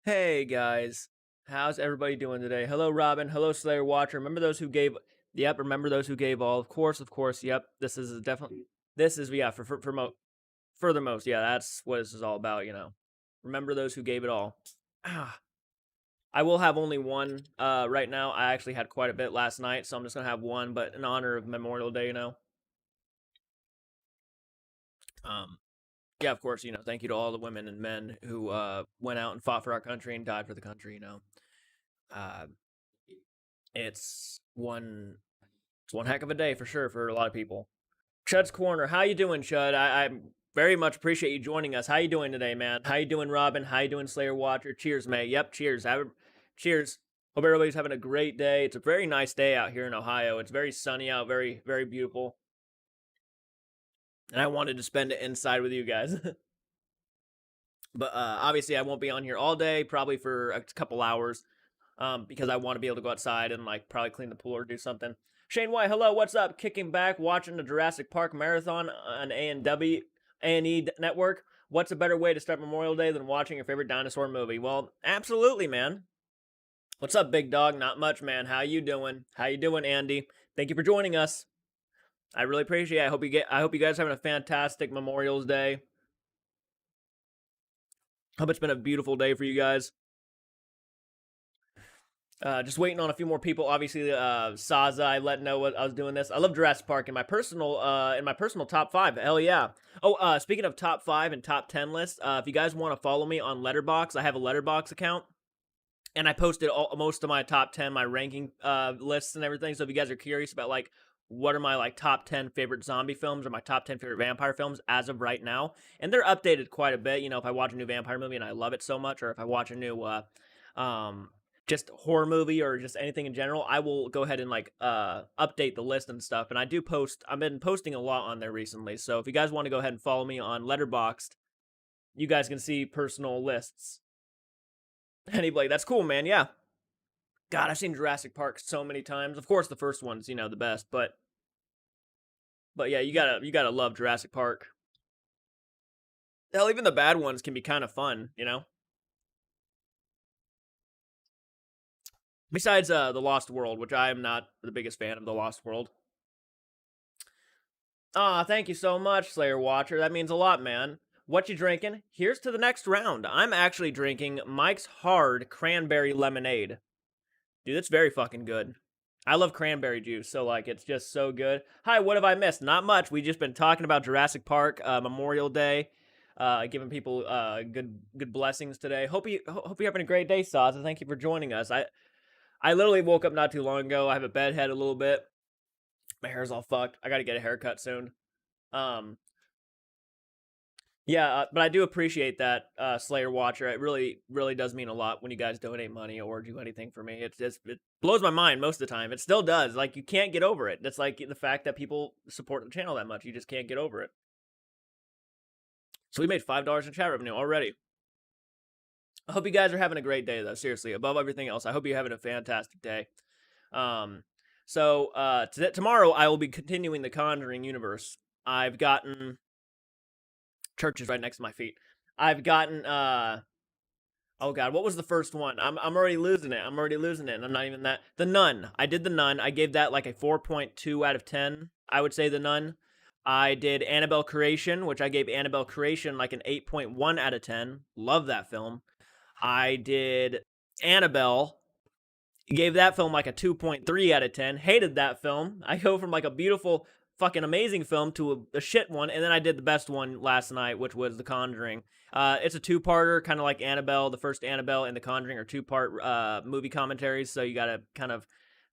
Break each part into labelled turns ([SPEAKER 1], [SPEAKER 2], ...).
[SPEAKER 1] Hey guys, how's everybody doing today? Hello Robin, hello Slayer Watcher. Remember those who gave yep, remember those who gave all. Of course, yep. This is definitely this is yeah, furthermost, yeah, that's what this is all about. Remember those who gave it all. Ah, I will have only one right now. I actually had quite a bit last night, so I'm just gonna have one, but in honor of Memorial Day. Um yeah, of course, thank you to all the women and men who went out and fought for our country and died for the country. Uh It's one heck of a day for sure for a lot of people. Chud's Corner, how you doing, Chud? I very much appreciate you joining us. How you doing today, man? How you doing, Robin? How you doing, Slayer Watcher? Cheers, mate. Yep, cheers. Cheers. Hope everybody's having a great day. It's a very nice day out here in Ohio. It's very sunny out, very, very beautiful. And I wanted to spend it inside with you guys. But obviously I won't be on here all day, probably for a couple hours. Because I want to be able to go outside and like probably clean the pool or do something. Shane White, hello, what's up? Kicking back, watching the Jurassic Park marathon on A&E network. What's a better way to start Memorial Day than watching your favorite dinosaur movie? Well, absolutely, man. What's up, big dog? Not much, man. How you doing? How you doing, Andy? Thank you for joining us. I really appreciate it. I hope you guys are having a fantastic Memorial's Day. Hope it's been a beautiful day for you guys. Just waiting on a few more people. Obviously, Saza, I let know what I was doing this. I love Jurassic Park in my personal top 5. Hell yeah. Oh, speaking of top 5 and top 10 lists, if you guys want to follow me on Letterboxd, I have a Letterboxd account, and I posted most of my top 10, my ranking lists and everything. So if you guys are curious about like what are my like top 10 favorite zombie films or my top 10 favorite vampire films as of right now, and they're updated quite a bit. If I watch a new vampire movie and I love it so much, or if I watch a new just horror movie or just anything in general, I will go ahead and like update the list and stuff. And I do post. I've been posting a lot on there recently. So if you guys want to go ahead and follow me on Letterboxd, you guys can see personal lists. Anyway, that's cool, man. Yeah. God, I've seen Jurassic Park so many times. Of course, the first one's the best, but yeah, you gotta love Jurassic Park. Hell, even the bad ones can be kind of fun. Besides the Lost World, which I am not the biggest fan of the Lost World. Thank you so much, Slayer Watcher. That means a lot, man. What you drinking? Here's to the next round. I'm actually drinking Mike's Hard Cranberry Lemonade. Dude, that's very fucking good. I love cranberry juice, so like it's just so good. Hi, what have I missed? Not much. We just been talking about Jurassic Park, Memorial Day, giving people good blessings today. Hope you're having a great day, Saza. Thank you for joining us. I literally woke up not too long ago. I have a bedhead a little bit. My hair's all fucked. I got to get a haircut soon. Um, yeah, but I do appreciate that, Slayer Watcher. It really, really does mean a lot when you guys donate money or do anything for me. It blows my mind most of the time. It still does. Like you can't get over it. That's like the fact that people support the channel that much. You just can't get over it. So we made $5 in chat revenue already. I hope you guys are having a great day, though. Seriously, above everything else, I hope you're having a fantastic day. Tomorrow I will be continuing the Conjuring universe. I've gotten church is right next to my feet. I've gotten oh god, what was the first one? I'm already losing it. I'm not even that. The Nun. I did The Nun. I gave that like a 4.2 out of 10. I would say The Nun. I did Annabelle Creation, which I gave Annabelle Creation like an 8.1 out of 10. Love that film. I did Annabelle. Gave that film like a 2.3 out of 10. Hated that film. I go from like a beautiful, fucking amazing film to a shit one, and then I did the best one last night, which was The Conjuring. It's a two-parter, kind of like Annabelle. The first Annabelle and The Conjuring are two-part movie commentaries, so you gotta kind of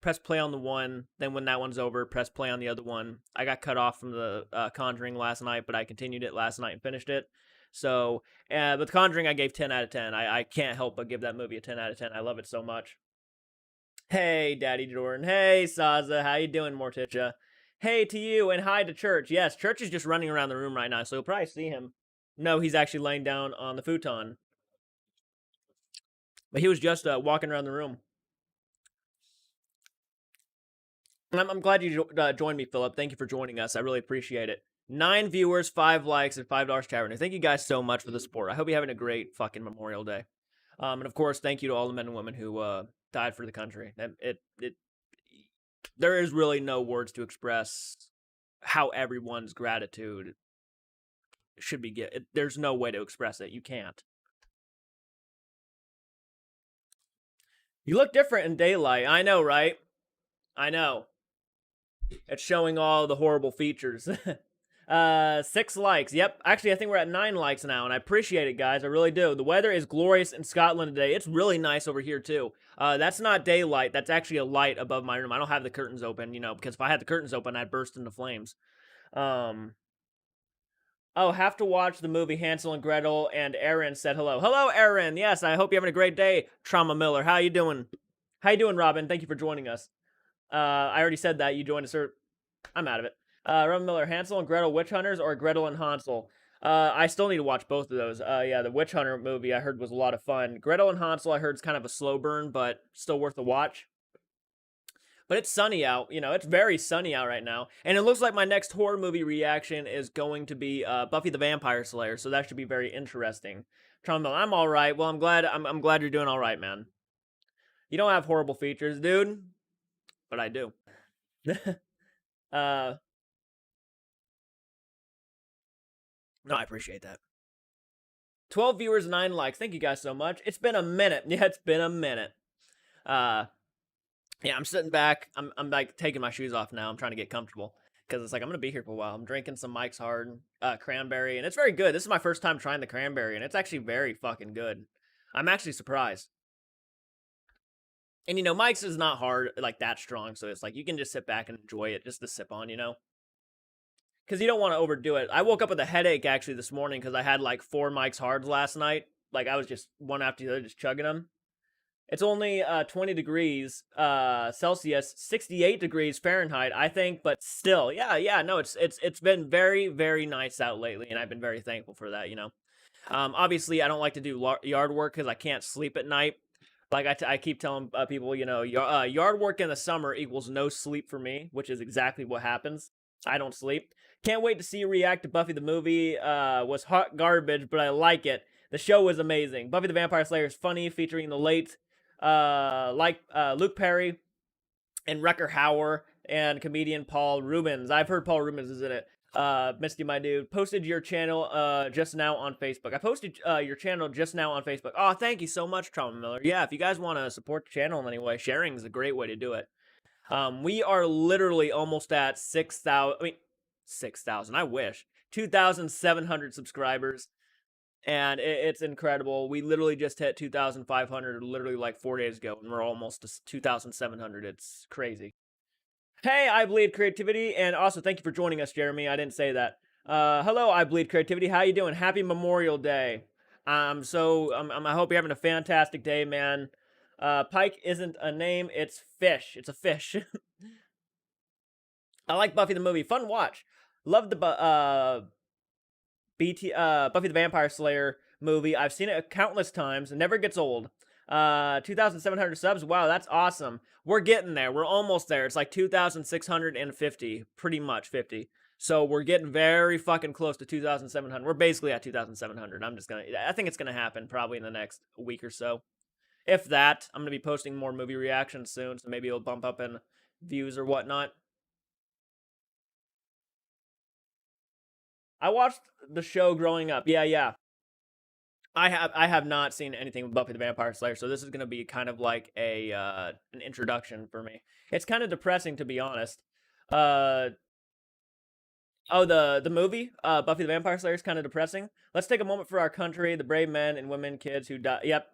[SPEAKER 1] press play on the one, then when that one's over, press play on the other one. I got cut off from the Conjuring last night, but I continued it last night and finished it. So, but The Conjuring I gave 10 out of 10. I can't help but give that movie a 10 out of 10. I love it so much. Hey, Daddy Jordan. Hey, Saza. How you doing, Morticia? Hey to you, and hi to Church. Yes, Church is just running around the room right now, so you'll probably see him. No, he's actually laying down on the futon. But he was just walking around the room. And I'm glad you joined me, Philip. Thank you for joining us. I really appreciate it. 9 viewers, 5 likes, and $5 chat revenue. Thank you guys so much for the support. I hope you're having a great fucking Memorial Day. And of course, thank you to all the men and women who died for the country. There is really no words to express how everyone's gratitude should be get. There's no way to express it. You can't. You look different in daylight. I know, right? I know. It's showing all the horrible features. 6 likes. Yep. Actually, I think we're at 9 likes now, and I appreciate it, guys. I really do. The weather is glorious in Scotland today. It's really nice over here too. That's not daylight. That's actually a light above my room. I don't have the curtains open, because if I had the curtains open, I'd burst into flames. Um. Oh, have to watch the movie Hansel and Gretel. And Aaron said hello. Hello, Aaron. Yes, I hope you're having a great day. Trauma Miller. How you doing? How you doing, Robin? Thank you for joining us. I already said that. You joined us. I'm out of it. Robin Miller, Hansel and Gretel Witch Hunters or Gretel and Hansel? I still need to watch both of those. Yeah, the Witch Hunter movie I heard was a lot of fun. Gretel and Hansel I heard is kind of a slow burn, but still worth a watch. But it's sunny out. It's very sunny out right now, and it looks like my next horror movie reaction is going to be Buffy the Vampire Slayer. So that should be very interesting. I'm all right. Well, I'm glad. I'm glad you're doing all right, man. You don't have horrible features, dude, but I do. uh, no, I appreciate that. 12 viewers, 9 likes. Thank you guys so much. It's been a minute. Yeah, it's been a minute. Uh, yeah, I'm sitting back. I'm like taking my shoes off now. I'm trying to get comfortable because it's like I'm gonna be here for a while. I'm drinking some Mike's Hard cranberry, and it's very good. This is my first time trying the cranberry, and it's actually very fucking good. I'm actually surprised. And Mike's is not hard like that strong, so it's like you can just sit back and enjoy it just to sip on. Because you don't want to overdo it. I woke up with a headache actually this morning because I had like 4 Mike's Hards last night. Like I was just one after the other, just chugging them. It's only 20 degrees Celsius, 68 degrees Fahrenheit, I think, but still, yeah, no, it's been very, very nice out lately, and I've been very thankful for that. Obviously, I don't like to do yard work because I can't sleep at night. Like I keep telling people, yard work in the summer equals no sleep for me, which is exactly what happens. I don't sleep. Can't wait to see you react to Buffy the movie. Was hot garbage, but I like it. The show was amazing. Buffy the Vampire Slayer is funny, featuring the late Luke Perry and Wrecker Hauer and comedian Paul Rubens. I've heard Paul Rubens is in it. Misty, my dude, posted your channel just now on Facebook. I posted your channel just now on Facebook. Oh, thank you so much, Trauma Miller. Yeah, if you guys want to support the channel in any way, sharing is a great way to do it. We are literally almost at 6,000. I mean, 6,000. I wish 2,700 subscribers, and it's incredible. We literally just hit 2,500 literally like 4 days ago, and we're almost to 2,700. It's crazy. Hey, I Bleed Creativity, and also thank you for joining us, Jeremy. I didn't say that. Hello, I Bleed Creativity. How you doing? Happy Memorial Day. I hope you're having a fantastic day, man. Pike isn't a name; it's fish. It's a fish. I like Buffy the movie. Fun watch. Love the Buffy the Vampire Slayer movie. I've seen it countless times. It never gets old. 2,700 subs. Wow, that's awesome. We're getting there. We're almost there. It's like 2,650, pretty much 50. So we're getting very fucking close to 2,700. We're basically at 2,700. I think it's gonna happen probably in the next week or so. If that, I'm gonna be posting more movie reactions soon, so maybe it'll bump up in views or whatnot. I watched the show growing up. Yeah. I have not seen anything with Buffy the Vampire Slayer, so this is gonna be kind of like an introduction for me. It's kind of depressing, to be honest. Uh oh, the movie Buffy the Vampire Slayer is kind of depressing. Let's take a moment for our country, the brave men and women, kids who died. Yep.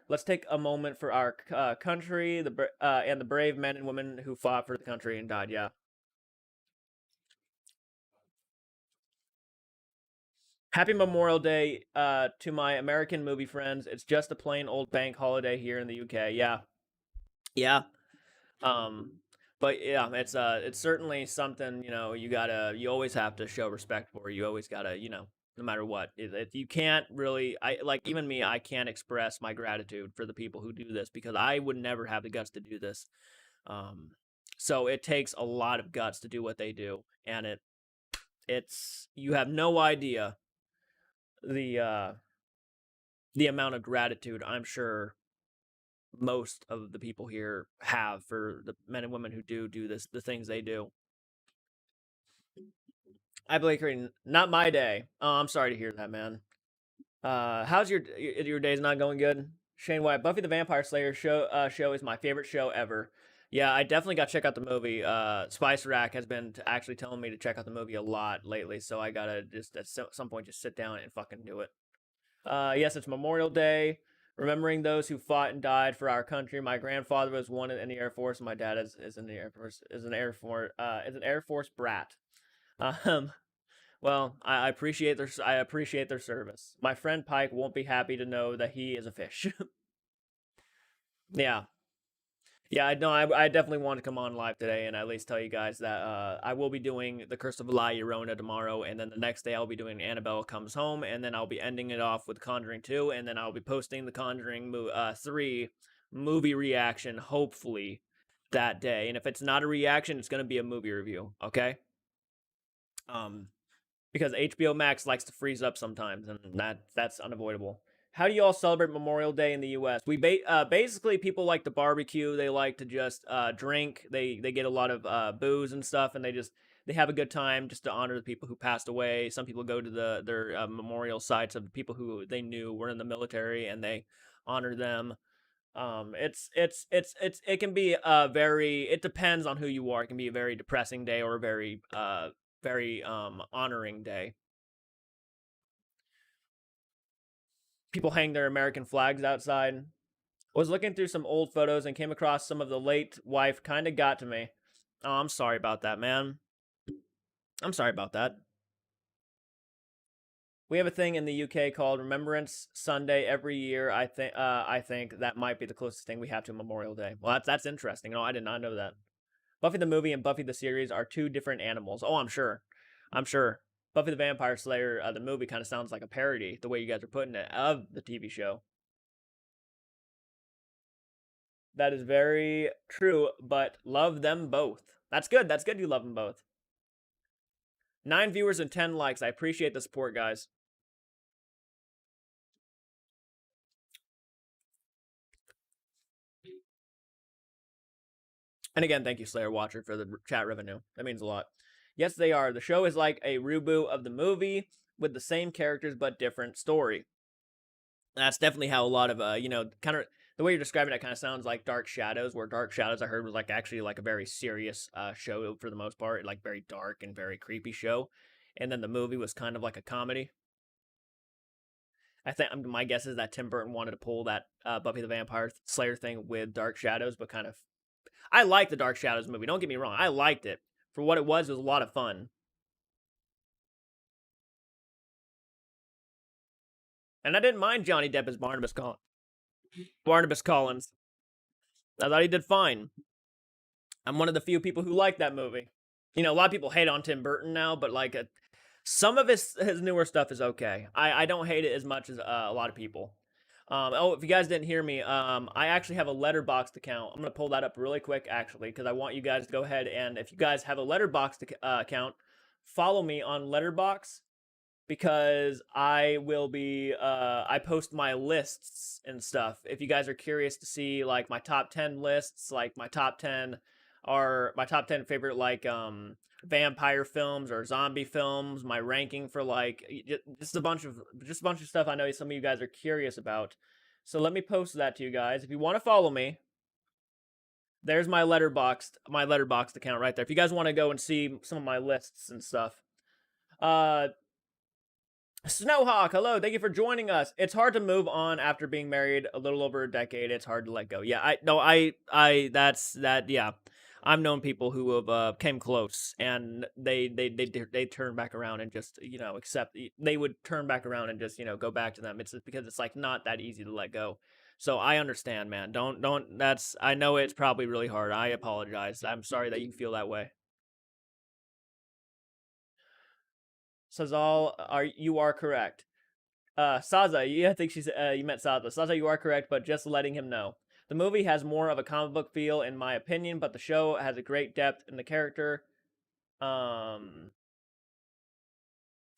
[SPEAKER 1] Let's take a moment for our country, and the brave men and women who fought for the country and died. Yeah. Happy Memorial Day to my American movie friends. It's just a plain old bank holiday here in the UK. Yeah. Yeah. Um but yeah, it's certainly something, you always have to show respect for. You always got to, no matter what. If you can't really I like even me, I can't express my gratitude for the people who do this because I would never have the guts to do this. Um so it takes a lot of guts to do what they do, and it's you have no idea the the amount of gratitude I'm sure most of the people here have for the men and women who do this, the things they do. I believe not my day. Oh, I'm sorry to hear that, man. How's your day's not going good? Shane White, Buffy the Vampire Slayer show is my favorite show ever. Yeah, I definitely got to check out the movie. Spice Rack has been actually telling me to check out the movie a lot lately, so I gotta just at some point just sit down and fucking do it. Yes, it's Memorial Day. Remembering those who fought and died for our country. My grandfather was one in the Air Force, and my dad is in the Air Force. Is an Air Force brat. Um, well, I appreciate their service. My friend Pike won't be happy to know that he is a fish. Yeah, yeah, I know. I definitely want to come on live today and at least tell you guys that I will be doing The Curse of La Llorona tomorrow, and then the next day I'll be doing Annabelle Comes Home, and then I'll be ending it off with Conjuring 2, and then I'll be posting the Conjuring 3 movie reaction, hopefully, that day. And if it's not a reaction, it's going to be a movie review, okay? Um, because HBO Max likes to freeze up sometimes, and that's unavoidable. How do you all celebrate Memorial Day in the U.S.? Basically people like to barbecue. They like to just drink. They get a lot of booze and stuff, and they have a good time just to honor the people who passed away. Some people go to their memorial sites of the people who they knew were in the military, and they honor them. It can be a very, it depends on who you are. It can be a very depressing day or a very honoring day. People hang their American flags outside. Was looking through some old photos and came across some of the late wife. Kind of got to me. Oh, I'm sorry about that, man. I'm sorry about that. We have a thing in the UK called Remembrance Sunday every year. I think that might be the closest thing we have to Memorial Day. Well, that's interesting. No, I did not know that. Buffy the movie and Buffy the series are two different animals. Oh, I'm sure. I'm sure. Buffy the Vampire Slayer, the movie kind of sounds like a parody, the way you guys are putting it, of the TV show. That is very true, but love them both. That's good. That's good you love them both. 9 viewers and 10 likes. I appreciate the support, guys. And again, thank you, Slayer Watcher, for the chat revenue. That means a lot. Yes, they are. The show is like a reboot of the movie with the same characters but different story. That's definitely how a lot of kind of the way you're describing it kind of sounds like Dark Shadows, where Dark Shadows I heard was like actually like a very serious show for the most part, like very dark and very creepy show, and then the movie was kind of like a comedy. I think my guess is that Tim Burton wanted to pull that Buffy the Vampire Slayer thing with Dark Shadows, but kind of I like the Dark Shadows movie. Don't get me wrong, I liked it for what it was. It was a lot of fun, and I didn't mind Johnny Depp as Barnabas Collins. I thought he did fine. I'm one of the few people who like that movie. You know, a lot of people hate on Tim Burton now, but like some of his newer stuff is okay. I don't hate it as much as a lot of people. Oh, if you guys didn't hear me, I actually have a Letterboxd account. I'm gonna pull that up really quick, actually, because I want you guys to go ahead and if you guys have a Letterboxd account, follow me on Letterboxd because I will be I post my lists and stuff. If you guys are curious to see like my top 10 lists, like my top 10 are my top 10 favorite like vampire films or zombie films, my ranking for like just a bunch of stuff I know some of you guys are curious about. So let me post that to you guys. If you want to follow me, there's my letterboxd account right there. If you guys want to go and see some of my lists and stuff. Uh Snowhawk, hello, thank you for joining us. It's hard to move on after being married a little over a decade. It's hard to let go. Yeah, that's that. Yeah, I've known people who have came close and they turn back around and just accept. They would turn back around and just go back to them. It's just because it's like not that easy to let go. So I understand, man. Don't. That's I know it's probably really hard. I apologize. I'm sorry that you feel that way. Sazal, you are correct. Saza, I think you meant Saza. Saza, you are correct, but just letting him know. The movie has more of a comic book feel, in my opinion, but the show has a great depth in the character. Um,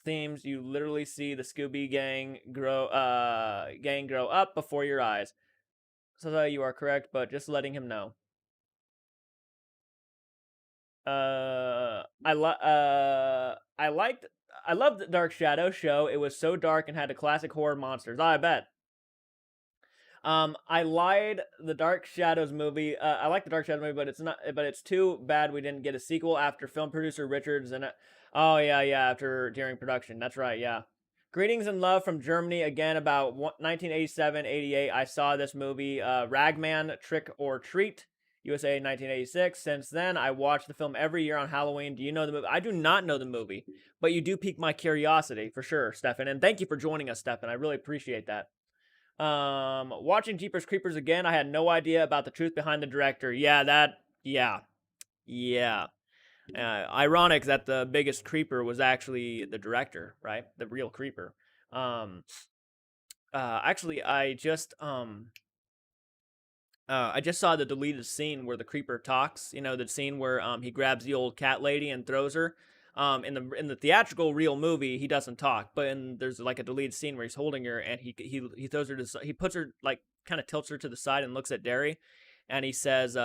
[SPEAKER 1] themes. You literally see the Scooby gang grow up before your eyes. So you are correct, but just letting him know. I loved the Dark Shadow show. It was so dark and had the classic horror monsters. I bet. I lied. The Dark Shadows movie. I like the Dark Shadows movie, but it's not. But it's too bad we didn't get a sequel after film producer Richards and. Oh yeah, yeah. After during production. That's right. Yeah. Greetings and love from Germany again. About 1987, 88. I saw this movie, Ragman Trick or Treat, USA 1986. Since then, I watch the film every year on Halloween. Do you know the movie? I do not know the movie, but you do pique my curiosity for sure, Stefan. And thank you for joining us, Stefan. I really appreciate that. Watching Jeepers Creepers again, I had no idea about the truth behind the director. Yeah. Ironic that the biggest creeper was actually the director, right? The real creeper. Actually, I just saw the deleted scene where the creeper talks. You know, the scene where he grabs the old cat lady and throws her. In the theatrical real movie, he doesn't talk, but there's like a deleted scene where he's holding her and he throws her to, he puts her, like, kind of tilts her to the side and looks at Derry, and he says,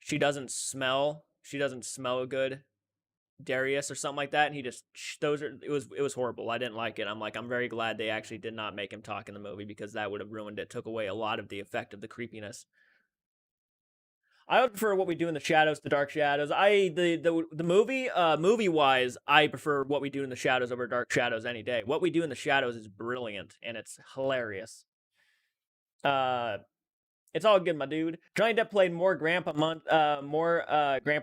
[SPEAKER 1] she doesn't smell good, Darius, or something like that, and he just throws her. It was horrible. I didn't like it. I'm very glad they actually did not make him talk in the movie, because that would have ruined it. Took away a lot of the effect of the creepiness. I would prefer What We Do in the Shadows to Dark Shadows. The movie wise, I prefer What We Do in the Shadows over Dark Shadows any day. What We Do in the Shadows is brilliant and it's hilarious. It's all good, my dude. Johnny Depp played more Grandpa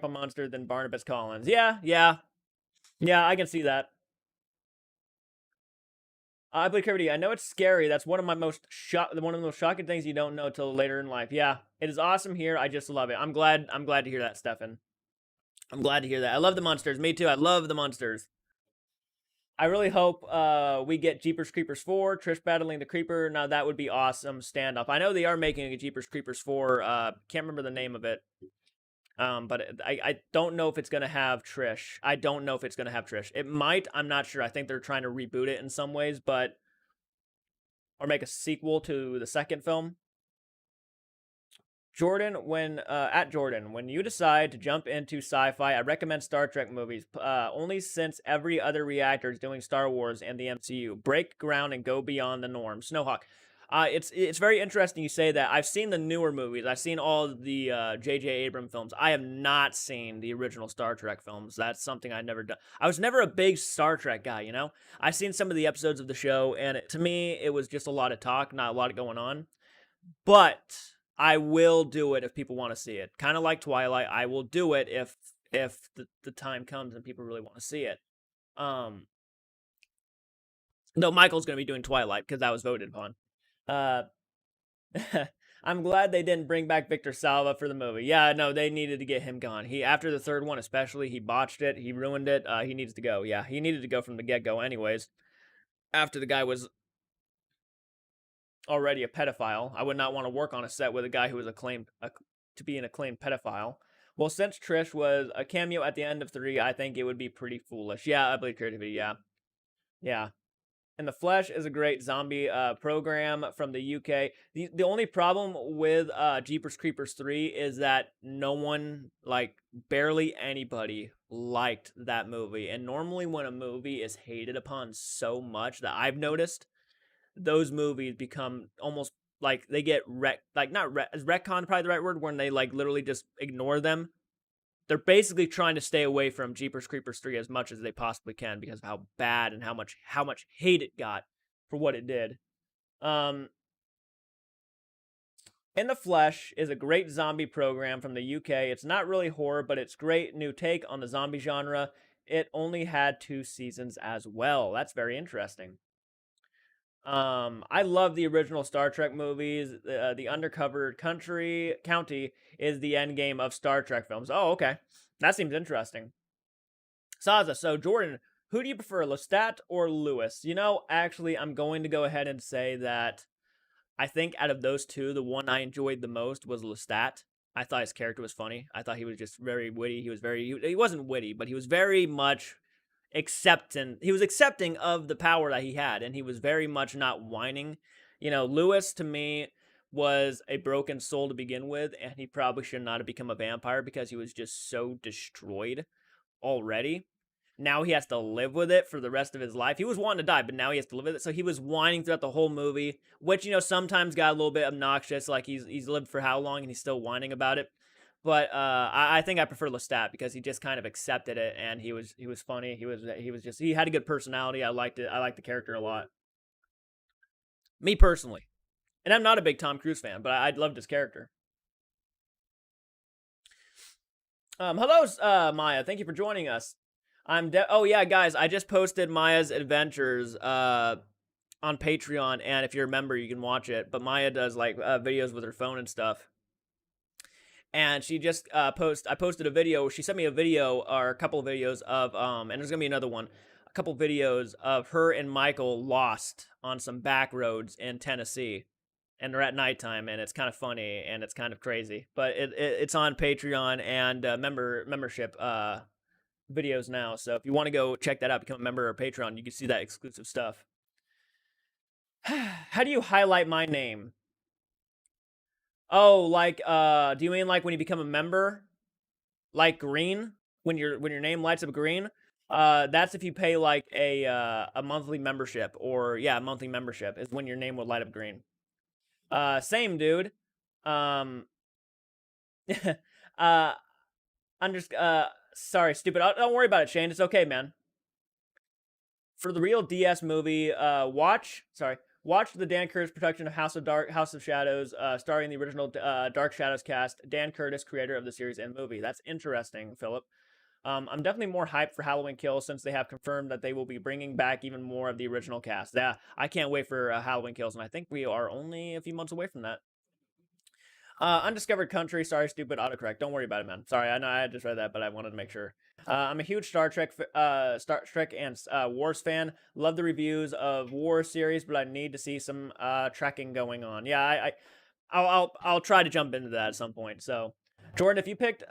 [SPEAKER 1] Monster than Barnabas Collins. Yeah, I can see that. I play Kirby. I know it's scary. That's one of the most shocking things you don't know till later in life. Yeah, it is awesome here. I just love it. I'm glad to hear that, Stefan. I'm glad to hear that. I love the monsters. Me too. I love the monsters. I really hope we get Jeepers Creepers 4, Trish battling the Creeper. Now that would be awesome. Stand up. I know they are making a Jeepers Creepers 4. Can't remember the name of it. But I don't know if it's gonna have Trish. I don't know if it's gonna have Trish. It might. I'm not sure. I think they're trying to reboot it in some ways, or make a sequel to the second film. Jordan, when you decide to jump into sci-fi, I recommend Star Trek movies. Only since every other reactor is doing Star Wars and the MCU. Break ground and go beyond the norm. Snowhawk. It's very interesting you say that. I've seen the newer movies. I've seen all the J.J. Abrams films. I have not seen the original Star Trek films. That's something I've never done. I was never a big Star Trek guy, you know? I've seen some of the episodes of the show, and to me, it was just a lot of talk, not a lot going on. But I will do it if people want to see it. Kind of like Twilight, I will do it if the time comes and people really want to see it. No, Michael's going to be doing Twilight because that was voted upon. I'm glad they didn't bring back Victor Salva for the movie. Yeah, no, they needed to get him gone. After the third one especially, he botched it. He ruined it. He needs to go. Yeah, he needed to go from the get-go anyways. After the guy was already a pedophile, I would not want to work on a set with a guy who was acclaimed to be an acclaimed pedophile. Well, since Trish was a cameo at the end of 3, I think it would be pretty foolish. Yeah, I believe creativity. Yeah. And The Flesh is a great zombie program from the UK. The only problem with Jeepers Creepers 3 is that no one, like, barely anybody liked that movie. And normally when a movie is hated upon so much, that I've noticed, those movies become almost like they get is retcon probably the right word, when they like literally just ignore them. They're basically trying to stay away from Jeepers Creepers 3 as much as they possibly can because of how bad and how much hate it got for what it did. In the Flesh is a great zombie program from the UK. It's not really horror, but it's great new take on the zombie genre. It only had 2 seasons as well. That's very interesting. I love the original Star Trek movies. The Undercover County is the end game of Star Trek films. Oh, okay. That seems interesting. Saza, so Jordan, who do you prefer, Lestat or Lewis? You know, actually, I'm going to go ahead and say that I think out of those two, the one I enjoyed the most was Lestat. I thought his character was funny. I thought he was just very witty. He wasn't witty, but he was very much he was accepting of the power that he had, and he was very much not whining. Lewis to me was a broken soul to begin with, and he probably should not have become a vampire because he was just so destroyed already. Now he has to live with it for the rest of his life. He was wanting to die, but now he has to live with it. So he was whining throughout the whole movie, which sometimes got a little bit obnoxious. Like he's lived for how long and he's still whining about it. But I think I prefer Lestat because he just kind of accepted it, and he was funny. He had a good personality. I liked it. I liked the character a lot. Me personally, and I'm not a big Tom Cruise fan, but I loved his character. Hello, Maya. Thank you for joining us. Oh yeah, guys, I just posted Maya's adventures on Patreon, and if you're a member, you can watch it. But Maya does like videos with her phone and stuff. And she just I posted a video. She sent me a video or a couple of videos of and there's gonna be another one, a couple of videos of her and Michael lost on some back roads in Tennessee, and they're at nighttime, and it's kind of funny and it's kind of crazy. But it's on Patreon and membership videos now. So if you want to go check that out, become a member of Patreon, you can see that exclusive stuff. How do you highlight my name? Oh, like do you mean like when you become a member? Like green? When your name lights up green? That's if you pay like a monthly membership, or yeah, a monthly membership is when your name will light up green. Same dude. Um I'm just sorry, stupid. Don't worry about it, Shane. It's okay, man. For the real DS movie, watch the Dan Curtis production of House of Shadows, starring the original Dark Shadows cast, Dan Curtis, creator of the series and movie. That's interesting, Philip. I'm definitely more hyped for Halloween Kills since they have confirmed that they will be bringing back even more of the original cast. Yeah, I can't wait for Halloween Kills, and I think we are only a few months away from that. Undiscovered country. Sorry, stupid autocorrect. Don't worry about it, man. Sorry, I know I just read that, but I wanted to make sure. I'm a huge Star Trek and Wars fan. Love the reviews of War series, but I need to see some trekking going on. Yeah, I'll try to jump into that at some point. So, Jordan, if you picked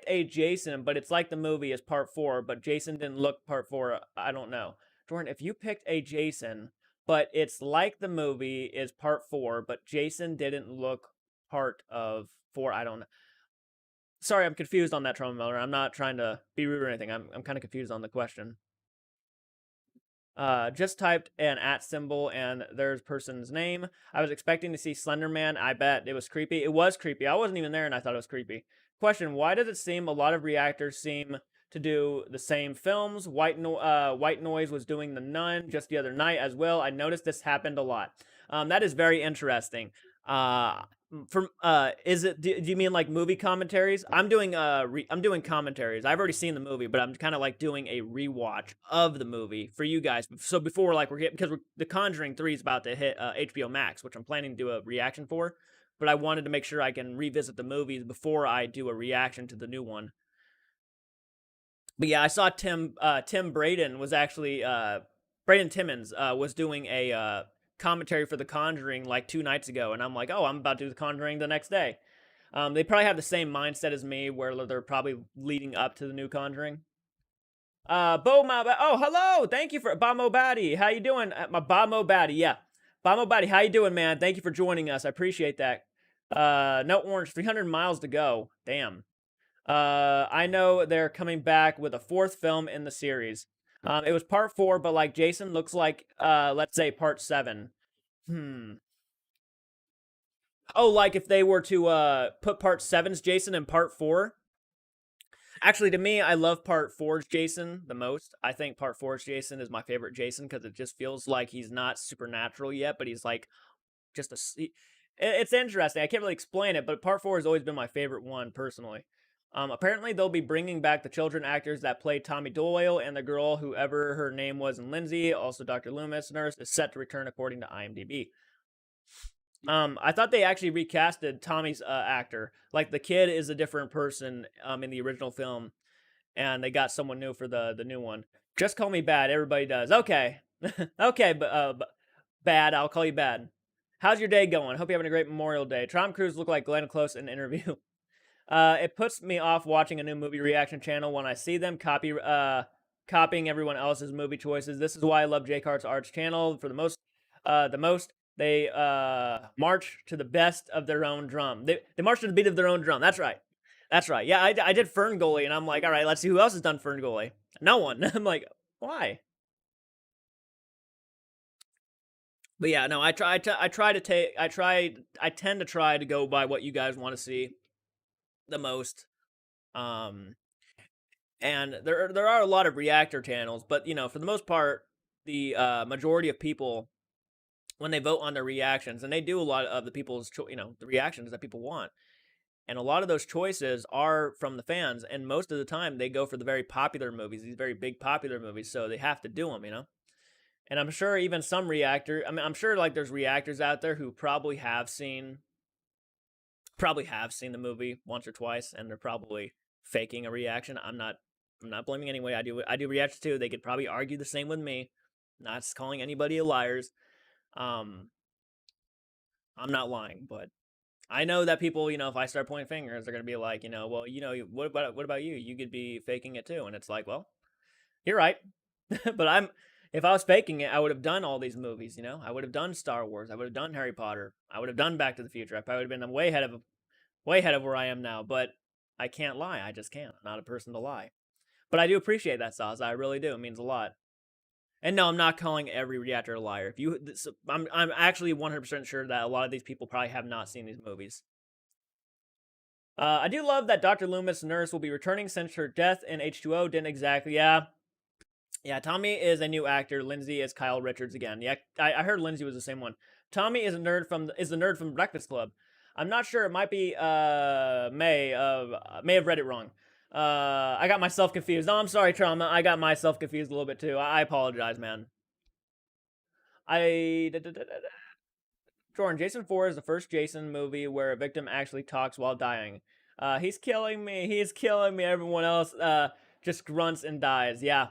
[SPEAKER 1] a Jason, but it's like the movie is part 4, but Jason didn't look part 4, I don't know. Jordan, if you picked a Jason, but it's like the movie is part 4, but Jason didn't look part of 4, I don't know. Sorry, I'm confused on that, Trauma Miller. I'm not trying to be rude or anything. I'm kind of confused on the question. Just typed an @ symbol and there's person's name. I was expecting to see Slenderman. I bet it was creepy. It was creepy. I wasn't even there and I thought it was creepy. Question: why does it seem a lot of reactors seem to do the same films? White Noise was doing The Nun just the other night as well. I noticed this happened a lot. That is very interesting. Is it? Do you mean like movie commentaries? I'm doing commentaries. I've already seen the movie, but I'm kind of like doing a rewatch of the movie for you guys. So before like because The Conjuring 3 is about to hit HBO Max, which I'm planning to do a reaction for. But I wanted to make sure I can revisit the movies before I do a reaction to the new one. But yeah, I saw Tim Braden was actually Braden Timmons was doing a commentary for The Conjuring like 2 nights ago, and I'm like, oh, I'm about to do The Conjuring the next day. They probably have the same mindset as me, where they're probably leading up to the new Conjuring. Oh, hello! Thank you for Bamo Batty. How you doing? My Bamo Batty, yeah. Bamo Batty, how you doing, man? Thank you for joining us. I appreciate that. No orange, 300 miles to go. Damn. I know they're coming back with a 4th film in the series. It was part 4, but like Jason looks like, let's say part 7. Oh, like if they were to put part 7's Jason in part 4? Actually, to me, I love part 4's Jason the most. I think part 4's Jason is my favorite Jason because it just feels like he's not supernatural yet, but he's like just it's interesting. I can't really explain it, but part 4 has always been my favorite one personally. Apparently, they'll be bringing back the children actors that played Tommy Doyle and the girl, whoever her name was in Lindsay, also Dr. Loomis, nurse, is set to return according to IMDb. I thought they actually recasted Tommy's actor. Like the kid is a different person in the original film, and they got someone new for the new one. Just call me Bad. Everybody does. Okay, okay, but Bad. I'll call you Bad. How's your day going? Hope you're having a great Memorial Day. Tom Cruise looked like Glenn Close in an interview. It puts me off watching a new movie reaction channel when I see them copy copying everyone else's movie choices. This is why I love JCARTS Arts channel for the most. They march to the best of their own drum. They march to the beat of their own drum. That's right. That's right. Yeah, I did Ferngully, and I'm like, all right, let's see who else has done Ferngully. No one. I'm like, why? But yeah, no, I tend to try to go by what you guys want to see the most. Um, and there are a lot of reactor channels, but you know, for the most part, the majority of people when they vote on their reactions, and they do a lot of the people's the reactions that people want, and a lot of those choices are from the fans, and most of the time they go for the very popular movies, these very big popular movies, so they have to do them, you know. And I'm sure even some reactor, I mean, I'm sure like there's reactors out there who probably have seen the movie once or twice, and they're probably faking a reaction. I'm not blaming anyway. I do reactions too. They could probably argue the same with me. Not calling anybody a liars. Um, I'm not lying, but I know that people, you know, if I start pointing fingers, they're gonna be like, you know, well, you know, what about you? You could be faking it too, and it's like, well, you're right, but if I was faking it, I would have done all these movies. You know, I would have done Star Wars. I would have done Harry Potter. I would have done Back to the Future. I probably would have been way ahead of where I am now. But I can't lie. I just can't. I'm not a person to lie. But I do appreciate that, Sauce. I really do. It means a lot. And no, I'm not calling every reactor a liar. I'm actually 100% sure that a lot of these people probably have not seen these movies. I do love that Dr. Loomis' nurse will be returning since her death in H2O didn't exactly. Yeah. Tommy is a new actor. Lindsay is Kyle Richards again. Yeah, I heard Lindsay was the same one. Tommy is the nerd from Breakfast Club. I'm not sure. It might be May have read it wrong. I got myself confused. No, I'm sorry, Trauma. I got myself confused a little bit too. I apologize, man. I Jordan, Jason 4 is the first Jason movie where a victim actually talks while dying. He's killing me. He's killing me. Everyone else just grunts and dies. Yeah.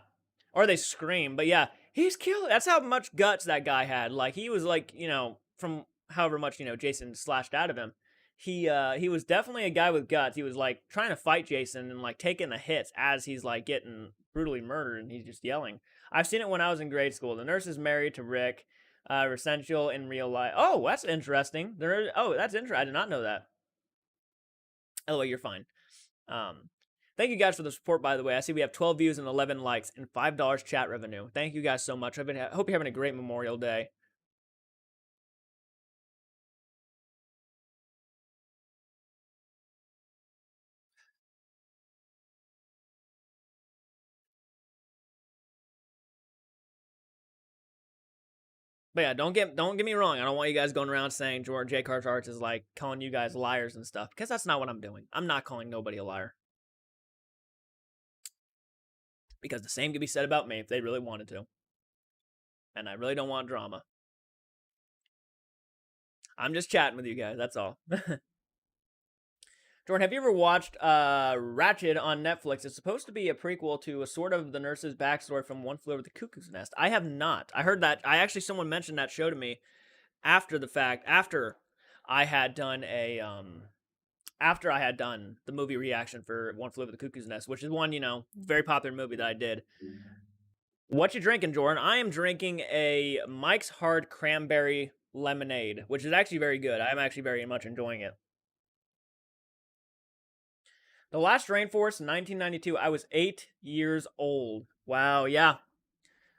[SPEAKER 1] Or they scream. But yeah, he's killing. That's how much guts that guy had. Like, he was like, you know, from however much, you know, Jason slashed out of him. He was definitely a guy with guts. He was like trying to fight Jason and like taking the hits as he's like getting brutally murdered, and he's just yelling. I've seen it when I was in grade school. The nurse is married to Rick. Essential in real life. Oh, that's interesting. That's interesting. I did not know that. Oh, well, you're fine. Thank you guys for the support, by the way. I see we have 12 views and 11 likes and $5 chat revenue. Thank you guys so much. Hope you're having a great Memorial Day. But yeah, don't get me wrong. I don't want you guys going around saying George JCARTS Arts is like calling you guys liars and stuff, because that's not what I'm doing. I'm not calling nobody a liar. Because the same could be said about me if they really wanted to. And I really don't want drama. I'm just chatting with you guys, that's all. Jordan, have you ever watched Ratched on Netflix? It's supposed to be a prequel to a sort of the nurse's backstory from One Flew Over the Cuckoo's Nest. I have not. I heard that. Someone mentioned that show to me after the fact. I had done after I had done the movie reaction for One Flew Over the Cuckoo's Nest, which is one, you know, very popular movie that I did. What you drinking, Jordan? I am drinking a Mike's Hard Cranberry Lemonade, which is actually very good. I'm actually very much enjoying it. The Last Rainforest, 1992. I was 8 years old. Wow, yeah.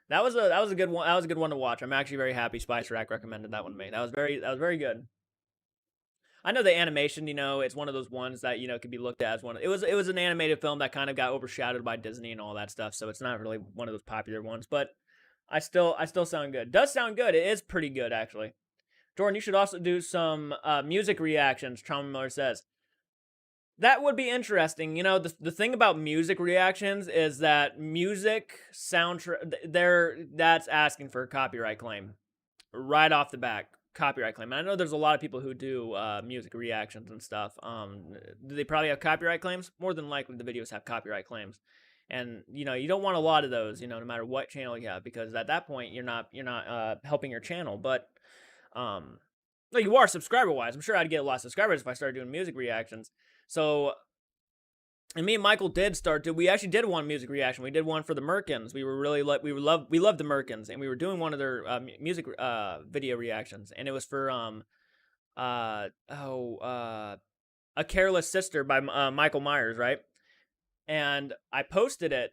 [SPEAKER 1] That was a good one. That was a good one to watch. I'm actually very happy Spice Rack recommended that one to me. That was very good. I know the animation, you know, it's one of those ones that, you know, could be looked at as one. It was an animated film that kind of got overshadowed by Disney and all that stuff, so it's not really one of those popular ones, but I still sound good. Does sound good. It is pretty good actually. Jordan, you should also do some music reactions, Trauma Miller says. That would be interesting. You know, the thing about music reactions is that music soundtrack that's asking for a copyright claim right off the bat. Copyright claim. And I know there's a lot of people who do music reactions and stuff. Do they probably have copyright claims? More than likely, the videos have copyright claims, and you know you don't want a lot of those. You know, no matter what channel you have, because at that point you're not helping your channel. But no, you are subscriber wise. I'm sure I'd get a lot of subscribers if I started doing music reactions. So And me and Michael did start to. We actually did one music reaction. We did one for the Merkins. We were really like we loved the Merkins, and we were doing one of their music video reactions, and it was for A Careless Sister by Michael Myers, right? And I posted it,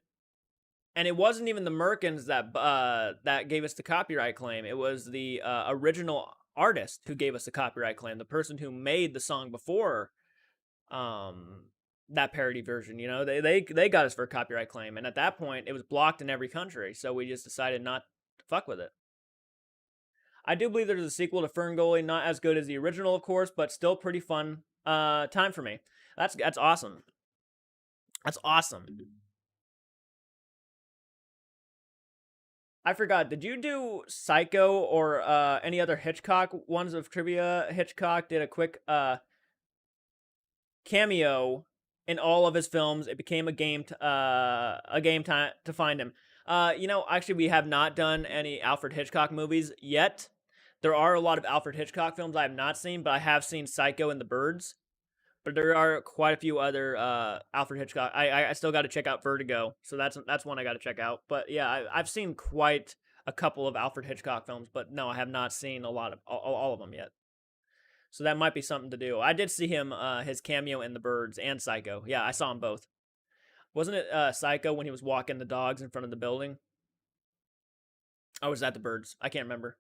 [SPEAKER 1] and it wasn't even the Merkins that gave us the copyright claim. It was the original artist who gave us the copyright claim. The person who made the song before um that parody version. You know, they got us for a copyright claim, and at that point, it was blocked in every country. So we just decided not to fuck with it. I do believe there's a sequel to Ferngully, not as good as the original, of course, but still pretty fun time for me. That's awesome. That's awesome. I forgot. Did you do Psycho or any other Hitchcock ones of trivia? Hitchcock did a quick cameo in all of his films. It became a game time to find him. You know, actually, we have not done any Alfred Hitchcock movies yet. There are a lot of Alfred Hitchcock films I have not seen, but I have seen Psycho and the Birds. But there are quite a few other Alfred Hitchcock. I still got to check out Vertigo, so that's one I got to check out. But yeah, I've seen quite a couple of Alfred Hitchcock films, but no, I have not seen a lot of all of them yet. So that might be something to do. I did see him his cameo in The Birds and Psycho. Yeah, I saw him both. Wasn't it Psycho when he was walking the dogs in front of the building? Oh, was that The Birds? I can't remember.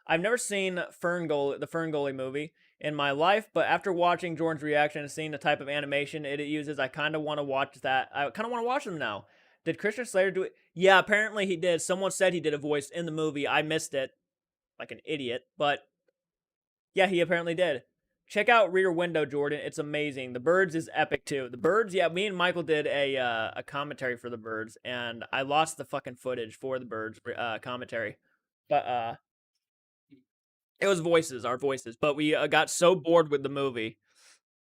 [SPEAKER 1] I've never seen the Ferngully movie in my life, but after watching Jordan's reaction and seeing the type of animation it uses, I kind of want to watch that. I kind of want to watch them now. Did Christian Slater do it? Yeah, apparently he did. Someone said he did a voice in the movie. I missed it like an idiot, but yeah, he apparently did. Check out Rear Window, Jordan. It's amazing. The Birds is epic too. The Birds, yeah, me and Michael did a commentary for the Birds, and I lost the fucking footage for the Birds commentary, but it was our voices. But we got so bored with the movie.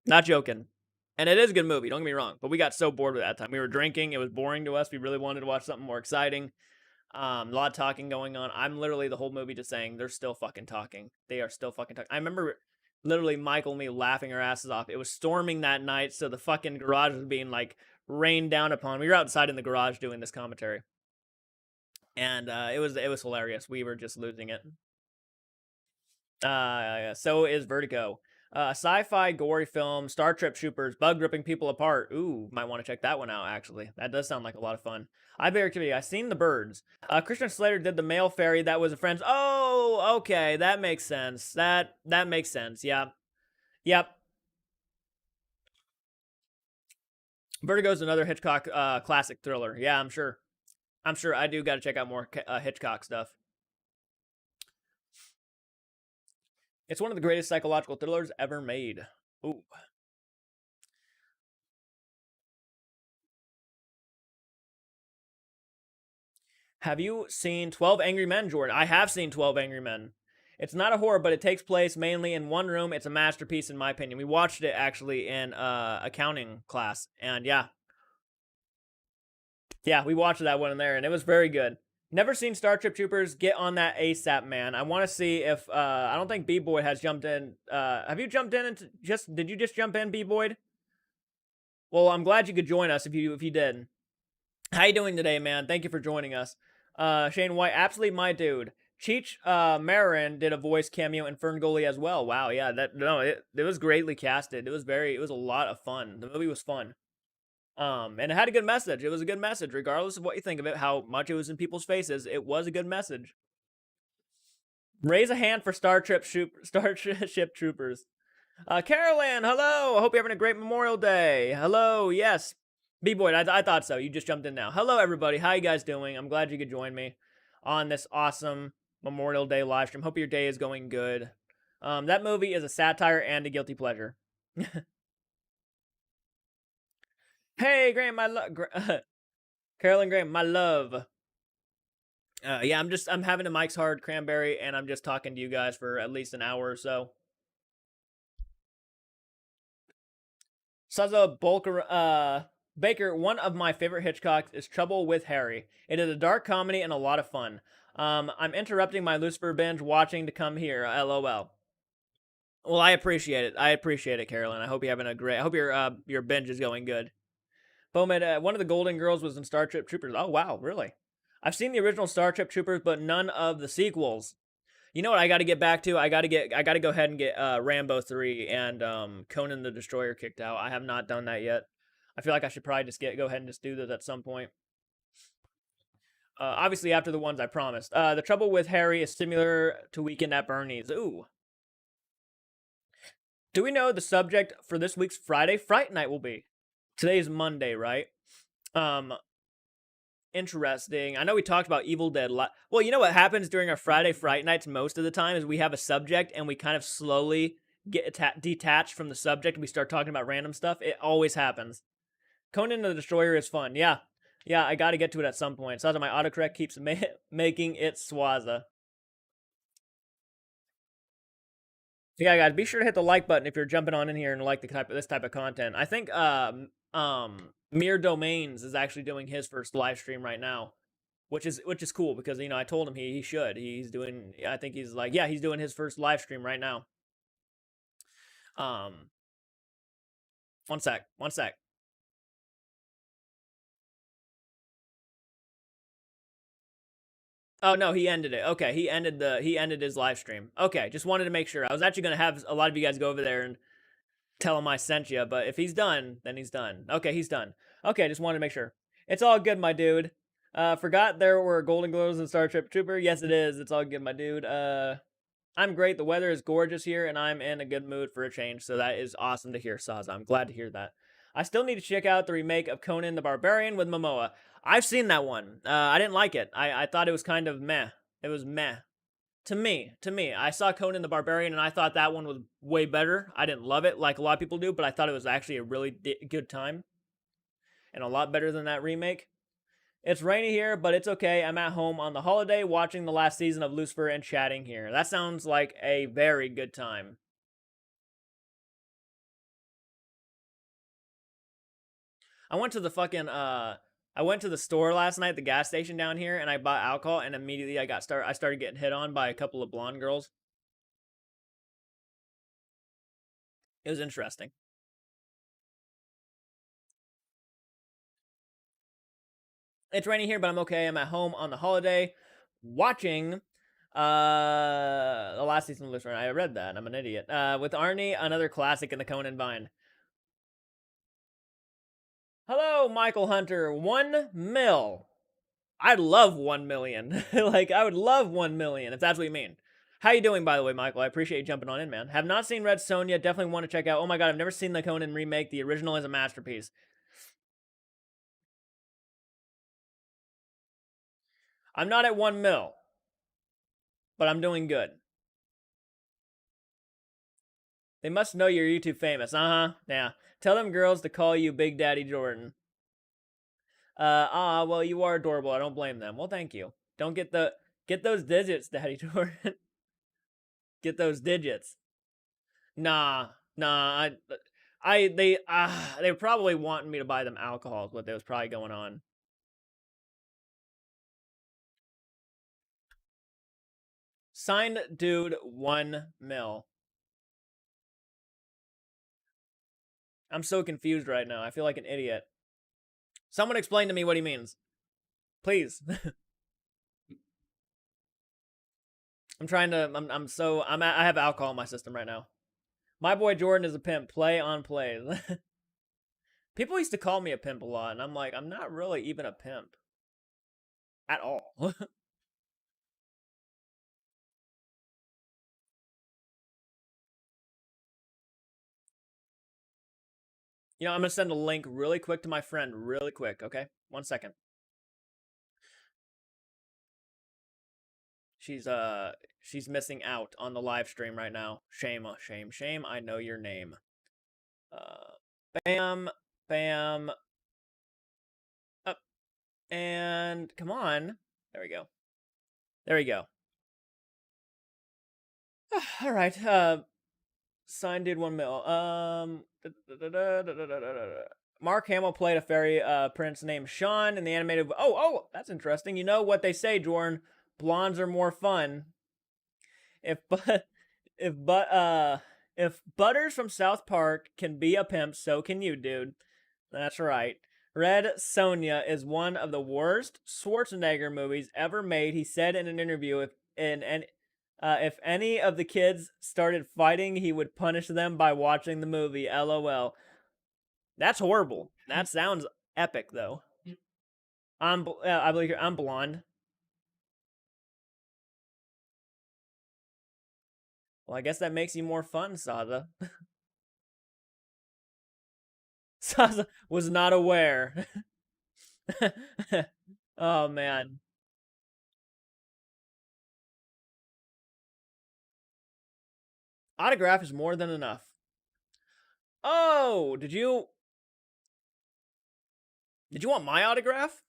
[SPEAKER 1] Not joking. And it is a good movie, don't get me wrong. But we got so bored with that time. We were drinking. It was boring to us. We really wanted to watch something more exciting. A lot of talking going on. I'm literally the whole movie just saying they're still fucking talking. They are still fucking talking. I remember literally Michael and me laughing our asses off. It was storming that night, so the fucking garage was being like rained down upon. We were outside in the garage doing this commentary, and it was hilarious. We were just losing it. So is Vertigo. Sci-fi gory film, Star Trek troopers, bug ripping people apart. Ooh, might want to check that one out, actually. That does sound like a lot of fun. I've seen The Birds. Christian Slater did the male fairy that was a friend's. Oh, okay, that makes sense. That makes sense. Yeah. Yep. Vertigo's another Hitchcock classic thriller. Yeah, I'm sure. I do got to check out more Hitchcock stuff. It's one of the greatest psychological thrillers ever made. Ooh. Have you seen 12 Angry Men, Jordan? I have seen 12 Angry Men. It's not a horror, but it takes place mainly in one room. It's a masterpiece, in my opinion. We watched it actually in accounting class, and yeah. Yeah, we watched that one in there, and it was very good. Never seen Star Trek Troopers. Get on that ASAP, man. I want to see if I don't think B-Boy has jumped in. Have you jumped in and did you just jump in, B-Boy? Well, I'm glad you could join us if you did. How you doing today, man? Thank you for joining us. Shane White, absolutely my dude. Cheech Marin did a voice cameo in Ferngully as well. Wow, yeah, it was greatly casted. It was a lot of fun. The movie was fun. And it had a good message. It was a good message, regardless of what you think of it, how much it was in people's faces. It was a good message. Raise a hand for Starship Troopers. Carolyn, hello. I hope you're having a great Memorial Day. Hello, yes. B-Boy, I thought so. You just jumped in now. Hello, everybody. How you guys doing? I'm glad you could join me on this awesome Memorial Day live stream. Hope your day is going good. That movie is a satire and a guilty pleasure. Hey, Graham, Carolyn Graham, my love. Yeah, I'm having a Mike's Hard Cranberry, and I'm just talking to you guys for at least an hour or so. Saza Baker, one of my favorite Hitchcocks is Trouble with Harry. It is a dark comedy and a lot of fun. I'm interrupting my Lucifer binge watching to come here. LOL. Well, I appreciate it. I appreciate it, Carolyn. I hope you're having a great. I hope your binge is going good. Bowman, one of the Golden Girls was in Star Trek Troopers. Oh wow, really? I've seen the original Star Trek Troopers, but none of the sequels. You know what I got to get back to? I got to go ahead and get Rambo 3 and Conan the Destroyer kicked out. I have not done that yet. I feel like I should probably just go ahead and just do those at some point. Obviously after the ones I promised. The Trouble with Harry is similar to Weekend at Bernie's. Ooh. Do we know the subject for this week's Friday Fright Night will be? Today's Monday, right? Um, Interesting. I know we talked about Evil Dead a lot. Well, you know what happens during our Friday Fright Nights most of the time is we have a subject and we kind of slowly get detached from the subject and we start talking about random stuff. It always happens. Conan the Destroyer is fun. Yeah. Yeah, I got to get to it at some point. Swaza, my autocorrect keeps making it Swaza. So yeah, guys, be sure to hit the like button if you're jumping on in here and like this type of content. I think Mere Domains is actually doing his first live stream right now, which is cool because you know I told him he should. He's doing. I think he's like he's doing his first live stream right now. Um, one sec. Oh no, he ended it. Okay, he ended his live stream. Okay, just wanted to make sure. I was actually gonna have a lot of you guys go over there and tell him I sent you, but if he's done, then he's done. Okay, he's done. Okay, just wanted to make sure. It's all good, my dude. Forgot there were Golden Globes in Star Trek Trooper. Yes, it is. It's all good, my dude. I'm great. The weather is gorgeous here, and I'm in a good mood for a change. So that is awesome to hear, Saza. I'm glad to hear that. I still need to check out the remake of Conan the Barbarian with Momoa. I've seen that one. I didn't like it. I thought it was kind of meh. It was meh. To me, I saw Conan the Barbarian and I thought that one was way better. I didn't love it like a lot of people do, but I thought it was actually a really good time and a lot better than that remake. It's rainy here, but it's okay. I'm at home on the holiday watching the last season of Lucifer and chatting here. That sounds like a very good time. I went to the fucking I went to the store last night, the gas station down here, and I bought alcohol and immediately I started getting hit on by a couple of blonde girls. It was interesting. It's raining here, but I'm okay. I'm at home on the holiday watching the last season of Lucifer. I read that. I'm an idiot. With Arnie, another classic in the Conan Vine. Hello, Michael Hunter. 1 mil. I'd love 1 million. Like I would love 1 million if that's what you mean. How you doing, by the way, Michael? I appreciate you jumping on in, man. Have not seen Red Sonja. Definitely want to check out. Oh my god, I've never seen the Conan remake. The original is a masterpiece. I'm not at 1 mil, but I'm doing good. They must know you're YouTube famous. Uh-huh. Yeah. Tell them girls to call you Big Daddy Jordan. Well, you are adorable. I don't blame them. Well, thank you. Don't get those digits, Daddy Jordan. Get those digits. Nah, nah. They were probably wanting me to buy them alcohol. Is what was probably going on. Signed, dude. 1 mil. I'm so confused right now. I feel like an idiot. Someone explain to me what he means, please. I'm trying to. I have alcohol in my system right now. My boy Jordan is a pimp. Play on plays. People used to call me a pimp a lot, and I'm like, I'm not really even a pimp at all. You know, I'm gonna send a link really quick to my friend, really quick. Okay, 1 second. She's missing out on the live stream right now. Shame, shame, shame. I know your name. Bam, bam, up, and come on. There we go. There we go. All right. Signed did 1 mil. Mark Hamill played a fairy prince named Sean in the animated. Oh, that's interesting. You know what they say, Jordan? Blondes are more fun. If but if but If Butters from South Park can be a pimp, so can you, dude. That's right. Red Sonja is one of the worst Schwarzenegger movies ever made. He said in an interview, if any of the kids started fighting, he would punish them by watching the movie. LOL. That's horrible. That sounds epic, though. I believe I'm blonde. Well, I guess that makes you more fun, Saza. Saza was not aware. Oh man. Autograph is more than enough. Oh, did you want my autograph?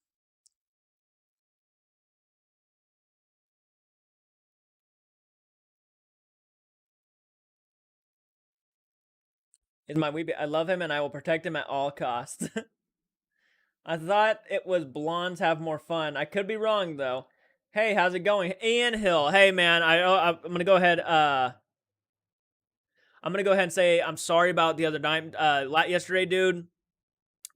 [SPEAKER 1] Is my weebie? I love him and I will protect him at all costs. I thought it was blondes have more fun. I could be wrong though. Hey, how's it going? Ian Hill. Hey man, I'm gonna go ahead. I'm gonna go ahead and say I'm sorry about the other night. Yesterday, dude.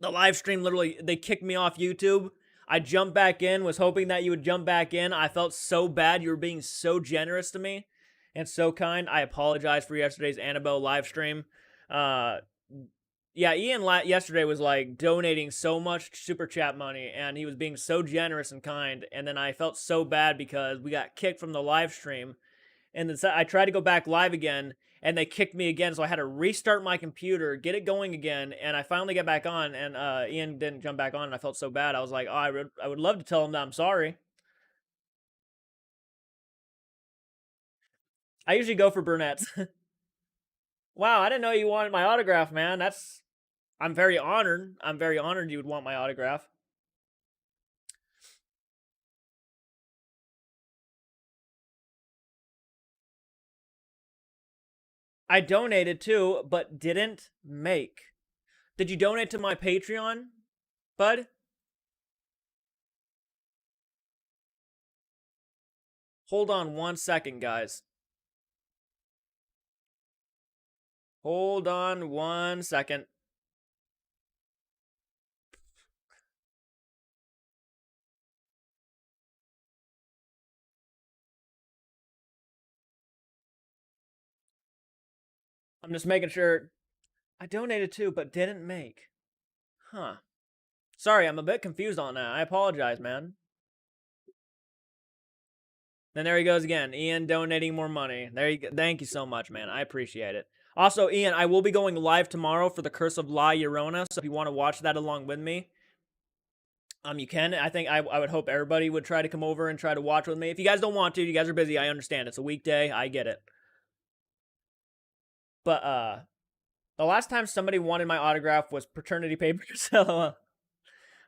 [SPEAKER 1] The live stream literally they kicked me off YouTube. I jumped back in, was hoping that you would jump back in. I felt so bad. You were being so generous to me and so kind. I apologize for yesterday's Annabelle live stream. Uh, yeah, Ian yesterday was like donating so much super chat money, and he was being so generous and kind. And then I felt so bad because we got kicked from the live stream, and then I tried to go back live again, and they kicked me again. So I had to restart my computer, get it going again, and I finally got back on. And Ian didn't jump back on, and I felt so bad. I was like, oh, I would love to tell him that I'm sorry. I usually go for brunettes. Wow, I didn't know you wanted my autograph, man. I'm very honored. I'm very honored you would want my autograph. I donated too, but didn't make. Did you donate to my Patreon, bud? Hold on 1 second, guys. Hold on 1 second. I'm just making sure. I donated too, but didn't make. Huh. Sorry, I'm a bit confused on that. I apologize, man. Then there he goes again. Ian donating more money. There you go. Thank you so much, man. I appreciate it. Also, Ian, I will be going live tomorrow for the Curse of La Llorona. So if you want to watch that along with me, you can. I think I would hope everybody would try to come over and try to watch with me. If you guys don't want to, you guys are busy. I understand. It's a weekday. I get it. But the last time somebody wanted my autograph was fraternity papers.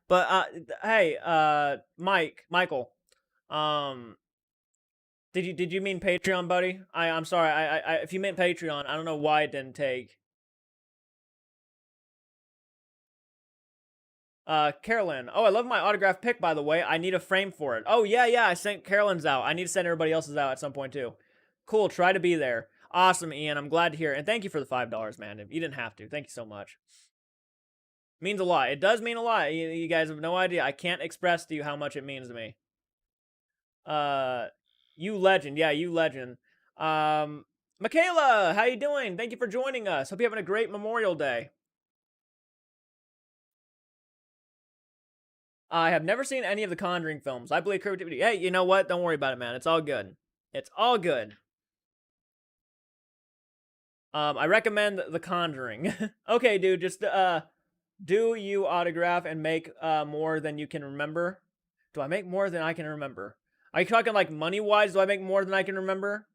[SPEAKER 1] But hey, Michael, um, did you mean Patreon, buddy? I'm sorry. I if you meant Patreon, I don't know why it didn't take. Carolyn. Oh, I love my autograph pic, by the way. I need a frame for it. Oh, yeah, I sent Carolyn's out. I need to send everybody else's out at some point, too. Cool, try to be there. Awesome, Ian. I'm glad to hear it. And thank you for the $5, man. You didn't have to. Thank you so much. Means a lot. It does mean a lot. You guys have no idea. I can't express to you how much it means to me. You legend. Yeah, you legend. Michaela, how you doing? Thank you for joining us. Hope you're having a great Memorial Day. I have never seen any of the Conjuring films. I believe creativity. Hey, you know what? Don't worry about it, man. It's all good. It's all good. I recommend The Conjuring. Okay, dude, just do you autograph and make more than you can remember? Do I make more than I can remember? Are you talking like money wise? Do I make more than I can remember?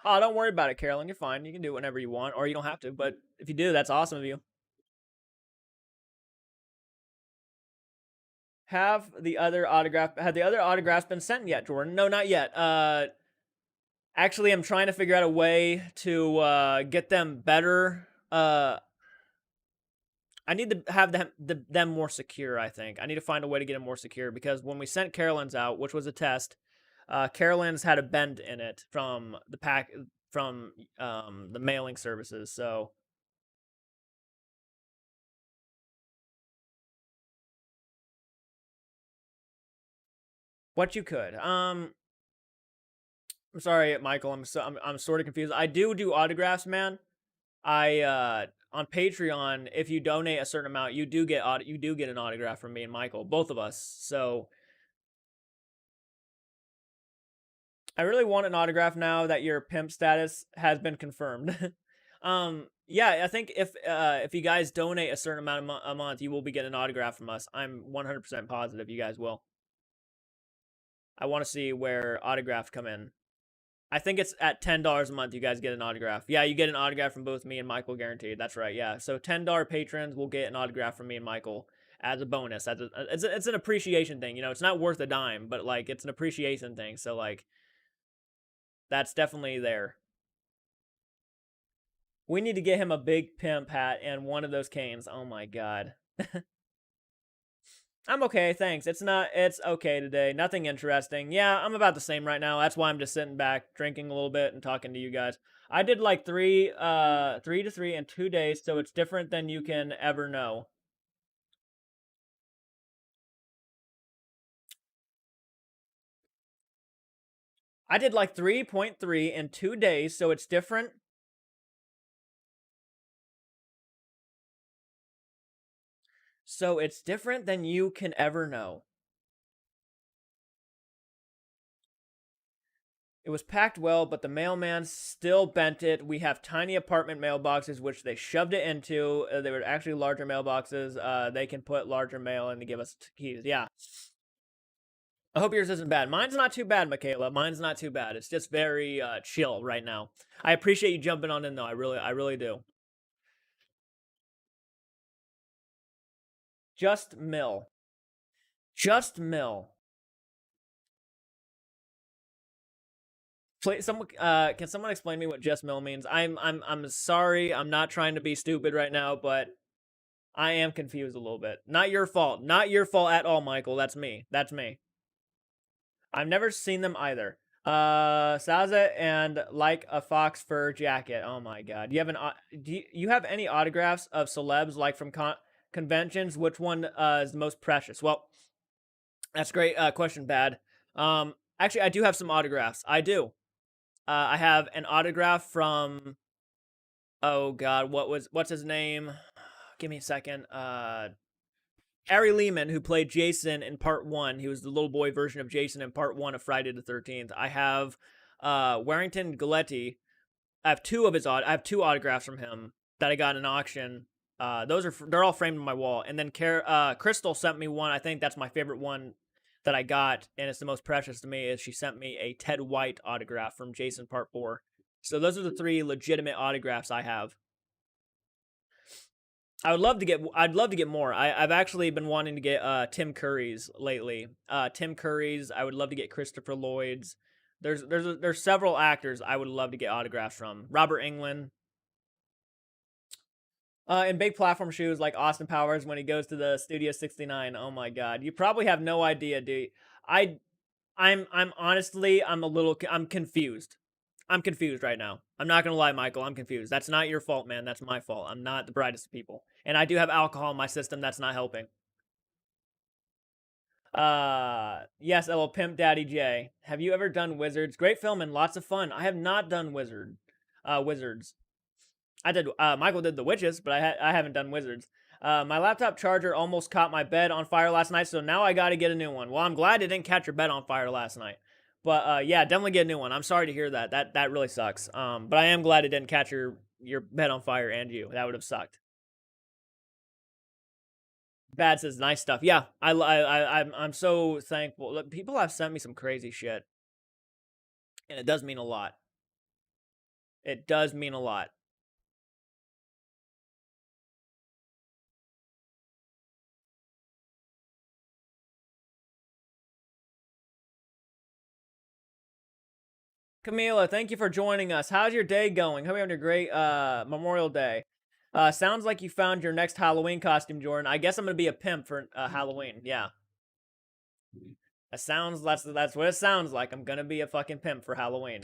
[SPEAKER 1] Oh, don't worry about it, Carolyn. You're fine. You can do it whenever you want, or you don't have to. But if you do, that's awesome of you. Have the other autographs been sent yet, Jordan? No, not yet. Actually, I'm trying to figure out a way to get them better. I need to have them more secure. I think I need to find a way to get them more secure because when we sent Carolyn's out, which was a test, Carolyn's had a bend in it from the mailing services. So what you could. I'm sorry, Michael. I'm sort of confused. I do autographs, man. I on Patreon, if you donate a certain amount, you do get an autograph from me and Michael, both of us. So I really want an autograph now that your pimp status has been confirmed. Yeah, I think if you guys donate a certain amount a month, you will be getting an autograph from us. I'm 100% positive you guys will. I want to see where autographs come in. I think it's at $10 a month. You guys get an autograph. Yeah, you get an autograph from both me and Michael, guaranteed. That's right. Yeah, so $10 patrons will get an autograph from me and Michael as a bonus. It's an appreciation thing. You know, it's not worth a dime, but like it's an appreciation thing. So like that's definitely there. We need to get him a big pimp hat and one of those canes. Oh my god. I'm okay, thanks. It's okay today. Nothing interesting. Yeah, I'm about the same right now. That's why I'm just sitting back, drinking a little bit and talking to you guys. I did like 3 to 3 in 2 days, so it's different than you can ever know. I did like 3.3 in 2 days, so it's different. So it's different than you can ever know. It was packed well, but the mailman still bent it. We have tiny apartment mailboxes, which they shoved it into. They were actually larger mailboxes. They can put larger mail in to give us keys. Yeah. I hope yours isn't bad. Mine's not too bad, Michaela. Mine's not too bad. It's just very chill right now. I appreciate you jumping on in, though. I really do. Just mill. Just mill. Can someone explain me what just mill means? I'm sorry. I'm not trying to be stupid right now, but I am confused a little bit. Not your fault. Not your fault at all, Michael. That's me. That's me. I've never seen them either. Saza and like a fox fur jacket. Oh my god. Do you have any autographs of celebs like from conventions? Which one is the most precious? Well, that's a great question, Bad. Actually, I do have some autographs. I do. I have an autograph from. Oh God, what's his name? Give me a second. Ari Lehman, who played Jason in part 1. He was the little boy version of Jason in part 1 of Friday the 13th. I have Warrington Galletti. I have I have 2 autographs from him that I got in an auction. They're all framed on my wall. And then Crystal sent me one. I think that's my favorite one that I got, and it's the most precious to me. Is she sent me a Ted White autograph from Jason Part 4. So those are the 3 legitimate autographs I have. I'd love to get more. I've actually been wanting to get Tim Curry's lately. Tim Curry's. I would love to get Christopher Lloyd's. There's several actors I would love to get autographs from. Robert Englund. In big platform shoes like Austin Powers when he goes to the Studio 69. Oh my god. You probably have no idea, dude. I'm honestly I'm confused. I'm confused right now. I'm not gonna lie, Michael. I'm confused. That's not your fault, man. That's my fault. I'm not the brightest of people, and I do have alcohol in my system. That's not helping. Yes, little Pimp Daddy J. Have you ever done Wizards? Great film and lots of fun. I have not done Wizards. I did. Michael did The Witches, but I haven't done Wizards. My laptop charger almost caught my bed on fire last night, so now I got to get a new one. Well, I'm glad it didn't catch your bed on fire last night. But yeah, definitely get a new one. I'm sorry to hear that. That really sucks. But I am glad it didn't catch your bed on fire and you. That would have sucked. Bad says nice stuff. Yeah, I'm so thankful. Look, people have sent me some crazy shit, and it does mean a lot. It does mean a lot. Camila, thank you for joining us. How's your day going? Hope you're having a great Memorial Day. Sounds like you found your next Halloween costume, Jordan. I guess I'm gonna be a pimp for Halloween. Yeah, that's what it sounds like. I'm gonna be a fucking pimp for Halloween.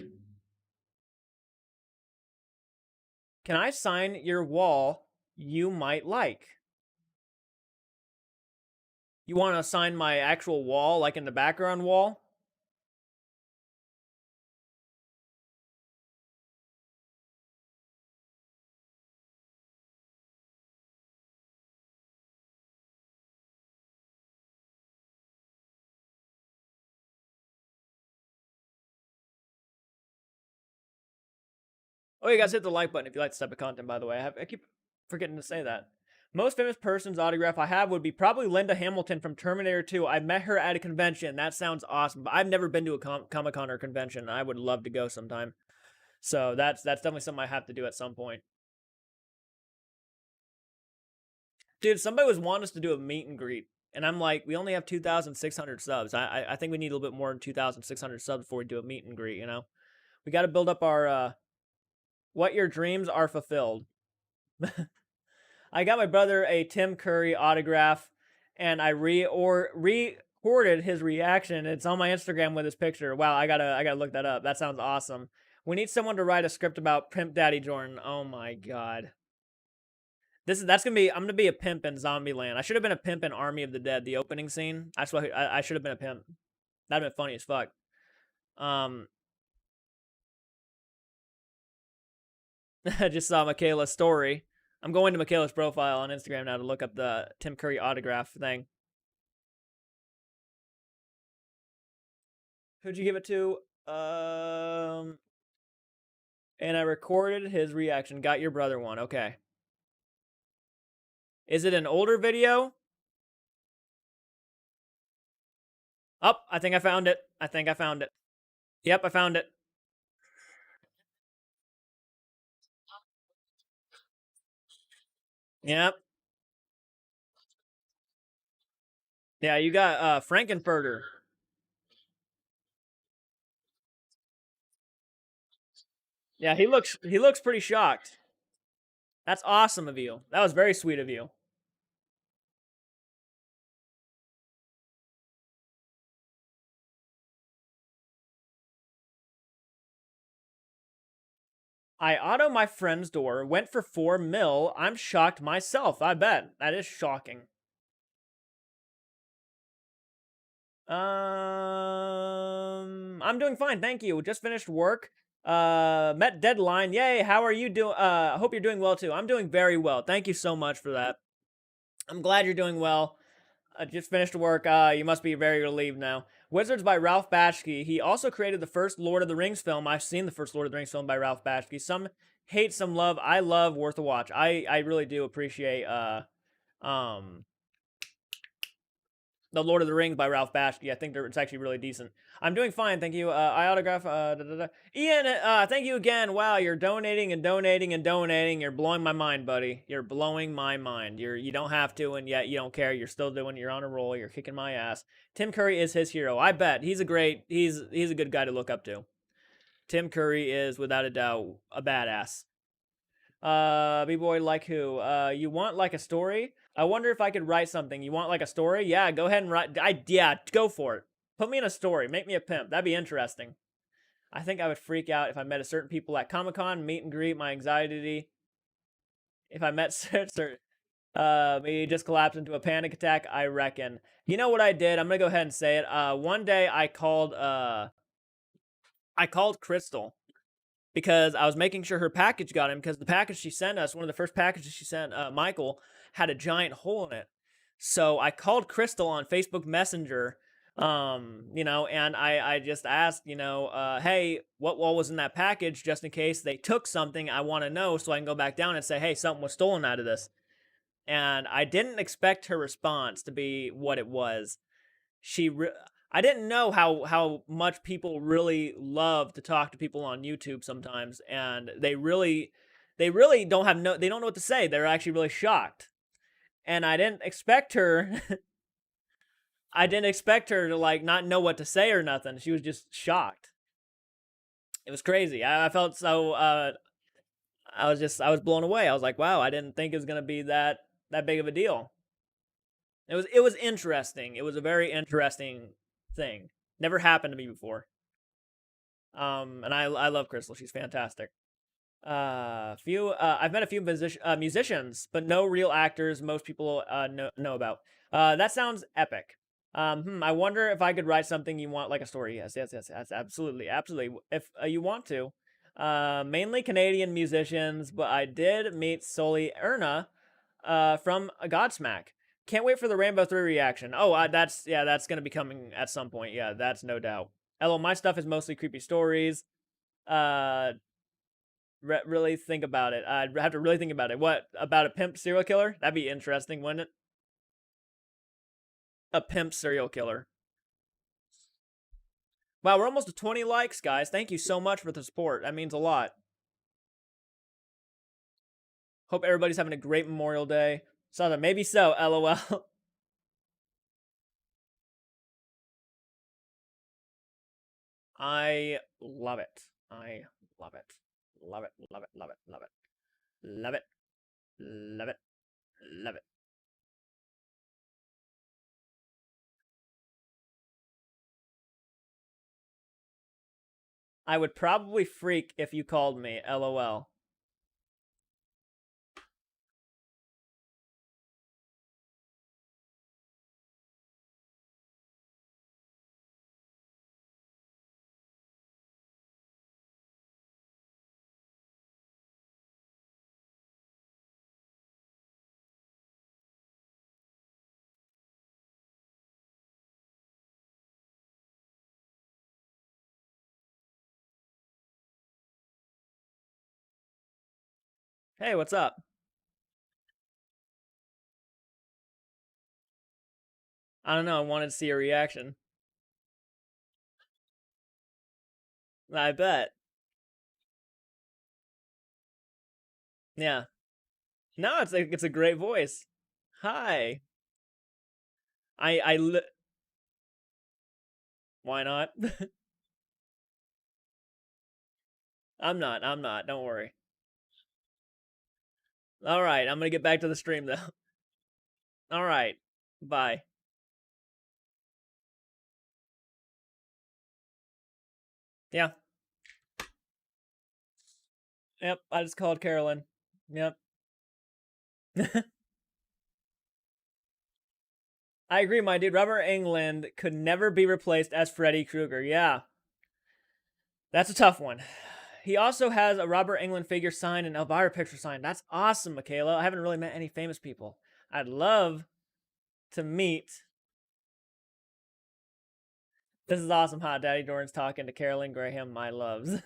[SPEAKER 1] Can I sign your wall? You might like. You want to sign my actual wall, like in the background wall? Oh, you guys hit the like button if you like this type of content, by the way. I keep forgetting to say that. Most famous person's autograph I have would be probably Linda Hamilton from Terminator 2. I met her at a convention. That sounds awesome. But I've never been to a Comic Con or convention. I would love to go sometime. So that's definitely something I have to do at some point. Dude, somebody was wanting us to do a meet and greet. And I'm like, we only have 2,600 subs. I think we need a little bit more than 2,600 subs before we do a meet and greet, you know? We got to build up our, what your dreams are fulfilled. I got my brother a Tim Curry autograph, and I recorded his reaction. It's on my Instagram with his picture. Wow, I gotta look that up. That sounds awesome. We need someone to write a script about Pimp Daddy Jordan. Oh my god. That's gonna be. I'm gonna be a pimp in Zombieland. I should have been a pimp in Army of the Dead, the opening scene. That's what I should have been a pimp. That'd been funny as fuck. Um, I just saw Michaela's story. I'm going to Michaela's profile on Instagram now to look up the Tim Curry autograph thing. Who'd you give it to? And I recorded his reaction. Got your brother one. Okay. Is it an older video? Oh, I think I found it. I think I found it. Yep, I found it. Yep. Yeah, you got Frankenfurter. Yeah, he looks pretty shocked. That's awesome of you. That was very sweet of you. I auto my friend's door, went for 4 mil. I'm shocked myself. I bet. That is shocking. I'm doing fine, thank you. Just finished work. Met deadline. Yay, how are you doing? I hope you're doing well too. I'm doing very well. Thank you so much for that. I'm glad you're doing well. I just finished work. You must be very relieved now. Wizards by Ralph Bakshi. He also created the first Lord of the Rings film. I've seen the first Lord of the Rings film by Ralph Bakshi. Some hate, some love. I love, worth a watch. I really do appreciate um the Lord of the Rings by Ralph Bakshi. I think it's actually really decent. I'm doing fine, thank you. I autograph. Ian, thank you again. Wow, you're donating and donating and donating. You're blowing my mind, buddy. You're blowing my mind. You don't have to, and yet you don't care. You're still doing. You're on a roll. You're kicking my ass. Tim Curry is his hero. I bet he's a great. He's a good guy to look up to. Tim Curry is without a doubt a badass. B-boy like who? You want like a story? I wonder if I could write something. You want like a story? Yeah, go ahead and write. Yeah, go for it. Put me in a story. Make me a pimp. That'd be interesting. I think I would freak out if I met a certain people at Comic-Con, meet and greet, my anxiety. If I met certain, me just collapsed into a panic attack, I reckon. You know what I did? I'm gonna go ahead and say it. One day I called Crystal because I was making sure her package got him, because the package she sent us, one of the first packages she sent Michael, had a giant hole in it. So I called Crystal on Facebook Messenger, and I just asked, hey, what was in that package, just in case they took something. I want to know so I can go back down and say, hey, something was stolen out of this. And I didn't expect her response to be what it was. I didn't know how much people really love to talk to people on YouTube sometimes, and they really don't know what to say. They're actually really shocked. And I didn't expect her I didn't expect her to like not know what to say or nothing. She was just shocked. It was crazy. I felt so I was blown away. I was like, wow, I didn't think it was gonna be that big of a deal. It was interesting. It was a very interesting thing. Never happened to me before. And I love Crystal. She's fantastic. I've met a few musicians, but no real actors most people know about. That sounds epic. I wonder if I could write something you want, like a story. Yes, absolutely, absolutely. If you want to, mainly Canadian musicians, but I did meet Soli Erna, from Godsmack. Can't wait for the Rainbow 3 reaction. Oh, that's gonna be coming at some point. Yeah, that's no doubt. Hello, my stuff is mostly creepy stories. Uh, really think about it. I'd have to really think about it. What about a pimp serial killer? That'd be interesting, wouldn't it? A pimp serial killer. Wow, we're almost to 20 likes, guys. Thank you so much for the support. That means a lot. Hope everybody's having a great Memorial Day. So maybe so. LOL. I love it. I love it. Love it. Love it. Love it. Love it. Love it. Love it. Love it. I would probably freak if you called me. LOL. Hey, what's up? I don't know. I wanted to see a reaction. I bet. Yeah. No, it's a great voice. Hi. I why not? I'm not. I'm not. Don't worry. All right, I'm gonna get back to the stream though. All right. Bye. Yeah. Yep. I just called Carolyn. Yep. I agree, my dude. Robert Englund could never be replaced as Freddy Krueger. Yeah. That's a tough one. He also has a Robert Englund figure signed and Elvira picture signed. That's awesome, Michaela. I haven't really met any famous people. I'd love to meet. This is awesome. Hot Daddy Dorn's talking to Carolyn Graham, my loves.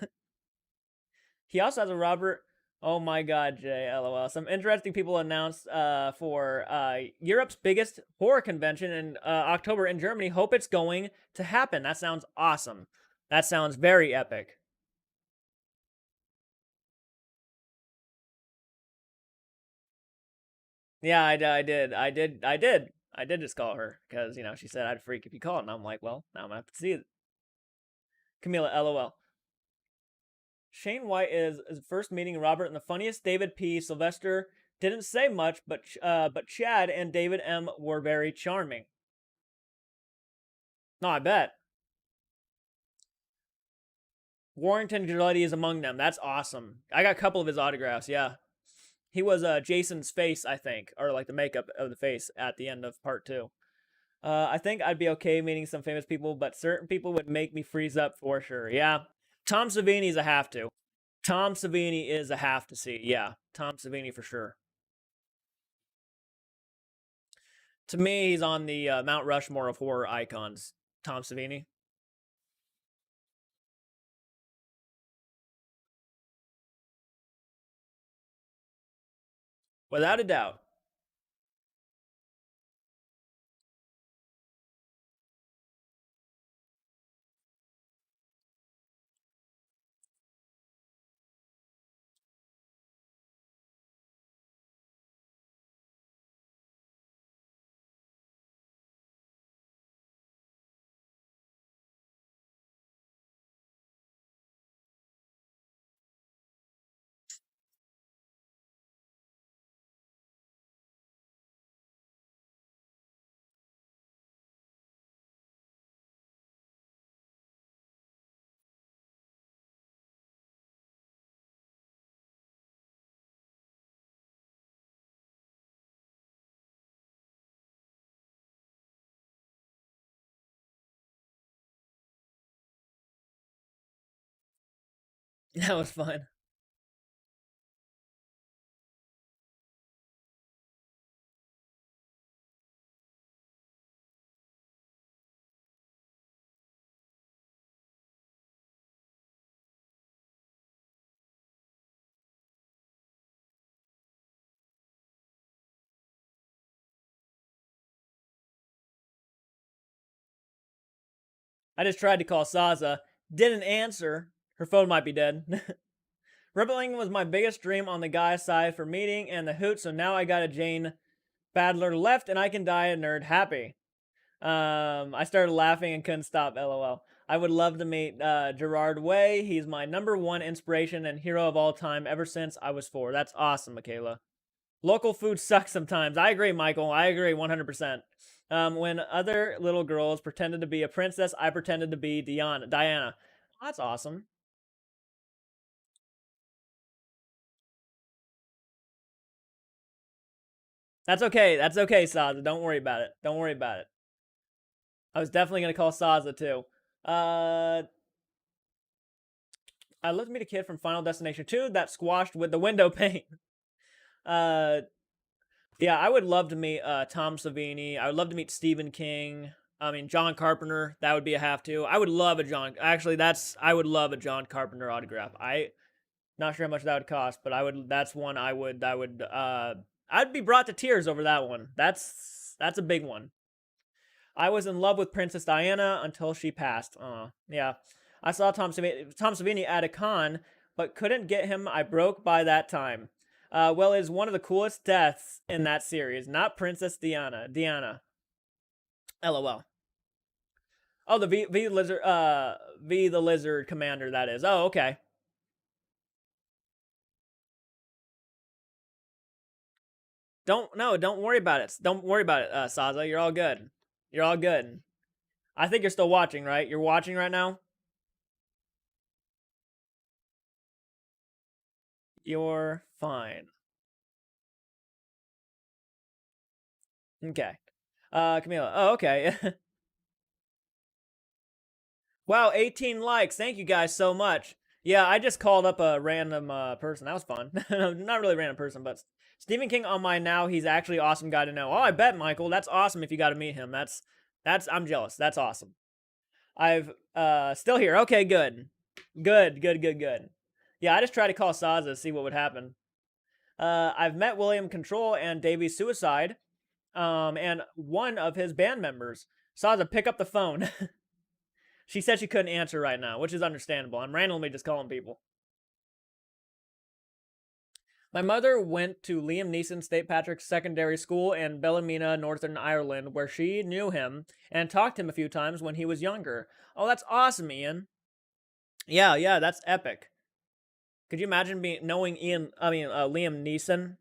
[SPEAKER 1] He also has a Robert. Oh my God, Jay. LOL. Some interesting people announced for Europe's biggest horror convention in October in Germany. Hope it's going to happen. That sounds awesome. That sounds very epic. Yeah, I did just call her because she said I'd freak if you called, and I'm like, well, now I'm gonna have to see it. Camila, LOL. Shane White is first meeting Robert and the funniest. David P. Sylvester didn't say much, but Chad and David M. were very charming. No, I bet. Warrington Giletti is among them. That's awesome. I got a couple of his autographs. Yeah, he was Jason's face, I think, or like the makeup of the face at the end of part 2. I think I'd be okay meeting some famous people, but certain people would make me freeze up for sure. Yeah, Tom Savini's a have to. Tom Savini is a have to see. Yeah, Tom Savini for sure. To me, he's on the Mount Rushmore of horror icons. Tom Savini, without a doubt. That was fun. I just tried to call Saza. Didn't answer. Her phone might be dead. Rippling was my biggest dream on the guy side for meeting and the hoot, so now I got a Jane Badler left and I can die a nerd happy. I started laughing and couldn't stop. LOL. I would love to meet Gerard Way. He's my #1 inspiration and hero of all time ever since I was 4. That's awesome, Michaela. Local food sucks sometimes. I agree, Michael. I agree 100%. When other little girls pretended to be a princess, I pretended to be Diana. That's awesome. That's okay. That's okay, Saza. Don't worry about it. Don't worry about it. I was definitely gonna call Saza too. I'd love to meet a kid from Final Destination 2 that squashed with the window pane. Uh, yeah, I would love to meet Tom Savini. I would love to meet Stephen King. I mean, John Carpenter. That would be a have to. I would love a John. Actually, I would love a John Carpenter autograph. Not sure how much that would cost, but I would. That's one I would. I would. I'd be brought to tears over that one. That's a big one. I was in love with Princess Diana until she passed. Yeah. I saw Tom Savini at a con, but couldn't get him. I broke by that time. Well, it's one of the coolest deaths in that series. Not Princess Diana. Diana. LOL. Oh, the V lizard. V the lizard commander. That is. Oh, okay. Don't worry about it. Don't worry about it, Saza. You're all good. You're all good. I think you're still watching, right? You're watching right now. You're fine. Okay. Camila. Oh, okay. Wow, 18 likes. Thank you guys so much. Yeah, I just called up a random person. That was fun. Not really a random person, but Stephen King on my now. He's actually an awesome guy to know. Oh, I bet, Michael. That's awesome if you got to meet him. I'm jealous. That's awesome. I've still here. Okay, good. Good. Yeah, I just tried to call Saza to see what would happen. I've met William Control and Davey Suicide, and one of his band members. Saza, pick up the phone. She said she couldn't answer right now, which is understandable. I'm randomly just calling people. My mother went to Liam Neeson St. Patrick's Secondary School in Ballymena, Northern Ireland, where she knew him and talked to him a few times when he was younger. Oh, that's awesome, Ian. Yeah, that's epic. Could you imagine knowing Liam Neeson?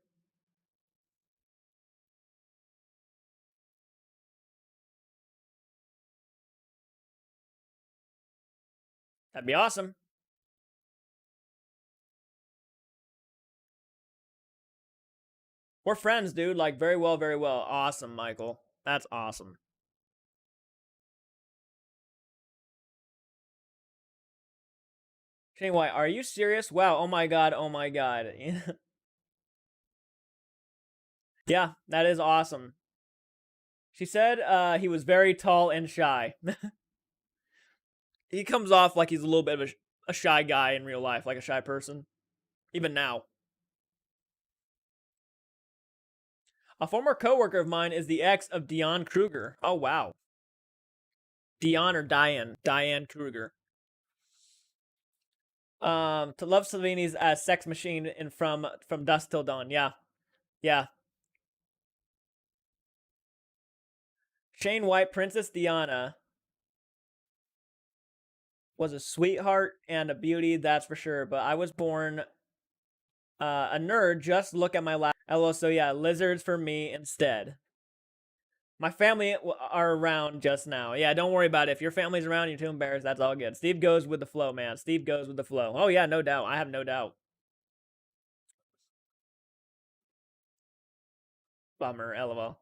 [SPEAKER 1] That'd be awesome. We're friends, dude. Like, very well, very well. Awesome, Michael. That's awesome. Shane White, are you serious? Wow, oh my god, oh my god. Yeah, that is awesome. She said he was very tall and shy. He comes off like he's a little bit of a shy guy in real life, like a shy person, even now. A former coworker of mine is the ex of Dion Kruger. Oh wow, Dion or Diane? Diane Kruger. To love Salvini's sex machine in from Dusk Till Dawn. Yeah. Shane White, Princess Diana was a sweetheart and a beauty, that's for sure. But I was born a nerd. Just look at my last. LO. So yeah, lizards for me instead. My family are around just now. Yeah, don't worry about it. If your family's around, you're too embarrassed. That's all good. Steve goes with the flow, man. Steve goes with the flow. Oh yeah, no doubt. I have no doubt. Bummer. LOL.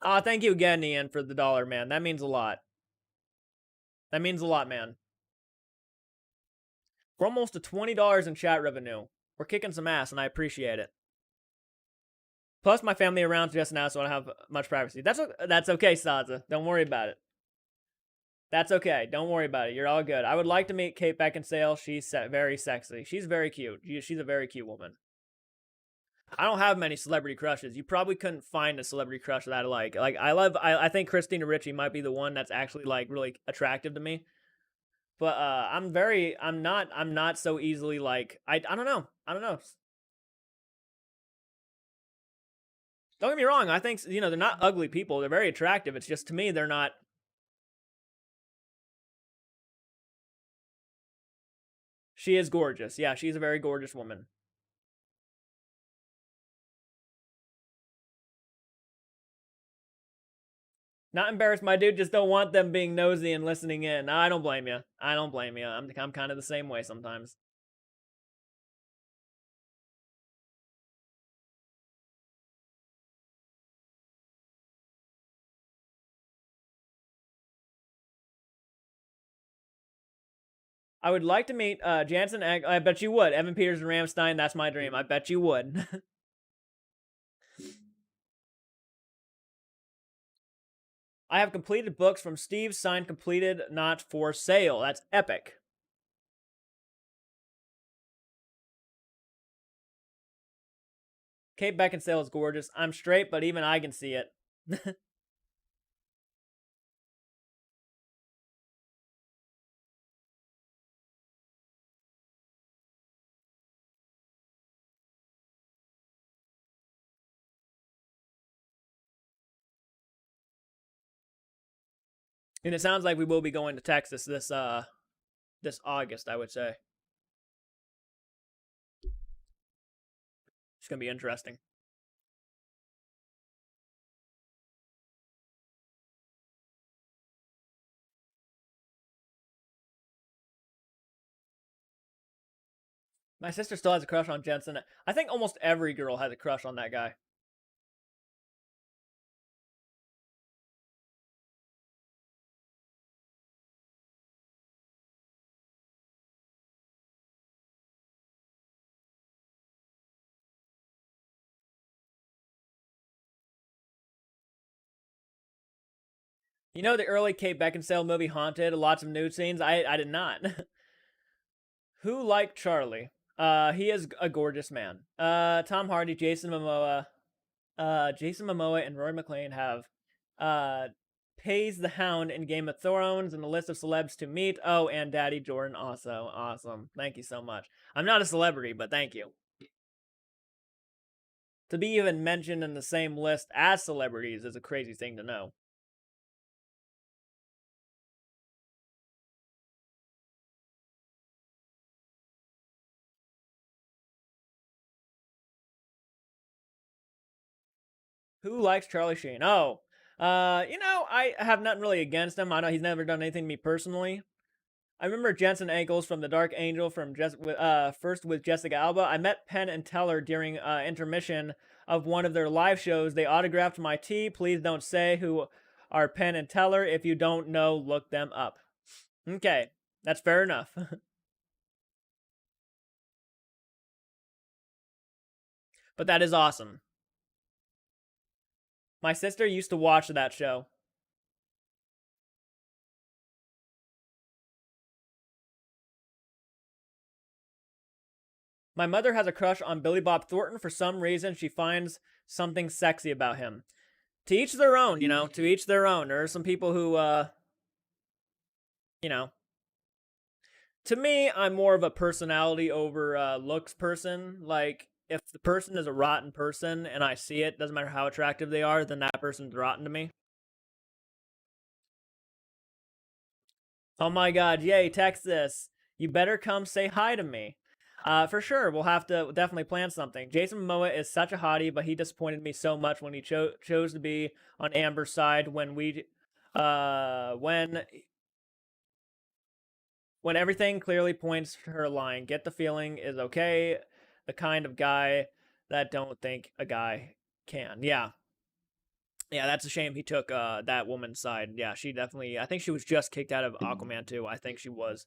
[SPEAKER 1] Oh, thank you again, Ian, for the dollar, man. That means a lot. That means a lot, man. We're almost to $20 in chat revenue. We're kicking some ass, and I appreciate it. Plus, my family around just now, so I don't have much privacy. That's okay, Saza. Don't worry about it. That's okay. Don't worry about it. You're all good. I would like to meet Kate Beckinsale. She's very sexy. She's very cute. She's a very cute woman. I don't have many celebrity crushes. You probably couldn't find a celebrity crush that I like. Like I think Christina Ricci might be the one that's actually like really attractive to me. But I'm not so easily like I don't know. I don't know. Don't get me wrong. I think they're not ugly people. They're very attractive. It's just to me they're not. She is gorgeous. Yeah, she's a very gorgeous woman. Not embarrassed, my dude. Just don't want them being nosy and listening in. No, I don't blame you. I don't blame you. I'm kind of the same way sometimes. I would like to meet Jansen Egg. I bet you would. Evan Peters and Ramstein. That's my dream. I bet you would. I have completed books from Steve, signed completed, not for sale. That's epic. Kate Beckinsale is gorgeous. I'm straight, but even I can see it. And it sounds like we will be going to Texas this August, I would say. It's gonna be interesting. My sister still has a crush on Jensen. I think almost every girl has a crush on that guy. You know the early Kate Beckinsale movie Haunted, lots of nude scenes? I did not. Who liked Charlie? He is a gorgeous man. Tom Hardy, Jason Momoa and Rory McLean have Pays the Hound in Game of Thrones and a list of celebs to meet. Oh, and Daddy Jordan also. Awesome. Thank you so much. I'm not a celebrity, but thank you. To be even mentioned in the same list as celebrities is a crazy thing to know. Who likes Charlie Sheen? Oh, I have nothing really against him. I know he's never done anything to me personally. I remember Jensen Ackles from The Dark Angel from first with Jessica Alba. I met Penn and Teller during intermission of one of their live shows. They autographed my tee. Please don't say who are Penn and Teller. If you don't know, look them up. Okay, that's fair enough. But that is awesome. My sister used to watch that show. My mother has a crush on Billy Bob Thornton. For some reason, she finds something sexy about him. To each their own, to each their own. There are some people who, you know, to me, I'm more of a personality over looks person. Like, if the person is a rotten person and I see it, doesn't matter how attractive they are, then that person's rotten to me. Oh my god, yay, Texas. You better come say hi to me. For sure, we'll have to definitely plan something. Jason Momoa is such a hottie, but he disappointed me so much when he chose to be on Amber's side when everything clearly points to her lying. Get the feeling is okay. The kind of guy that don't think a guy can. Yeah. Yeah, that's a shame he took that woman's side. Yeah, she definitely I think she was just kicked out of Aquaman 2. I think she was.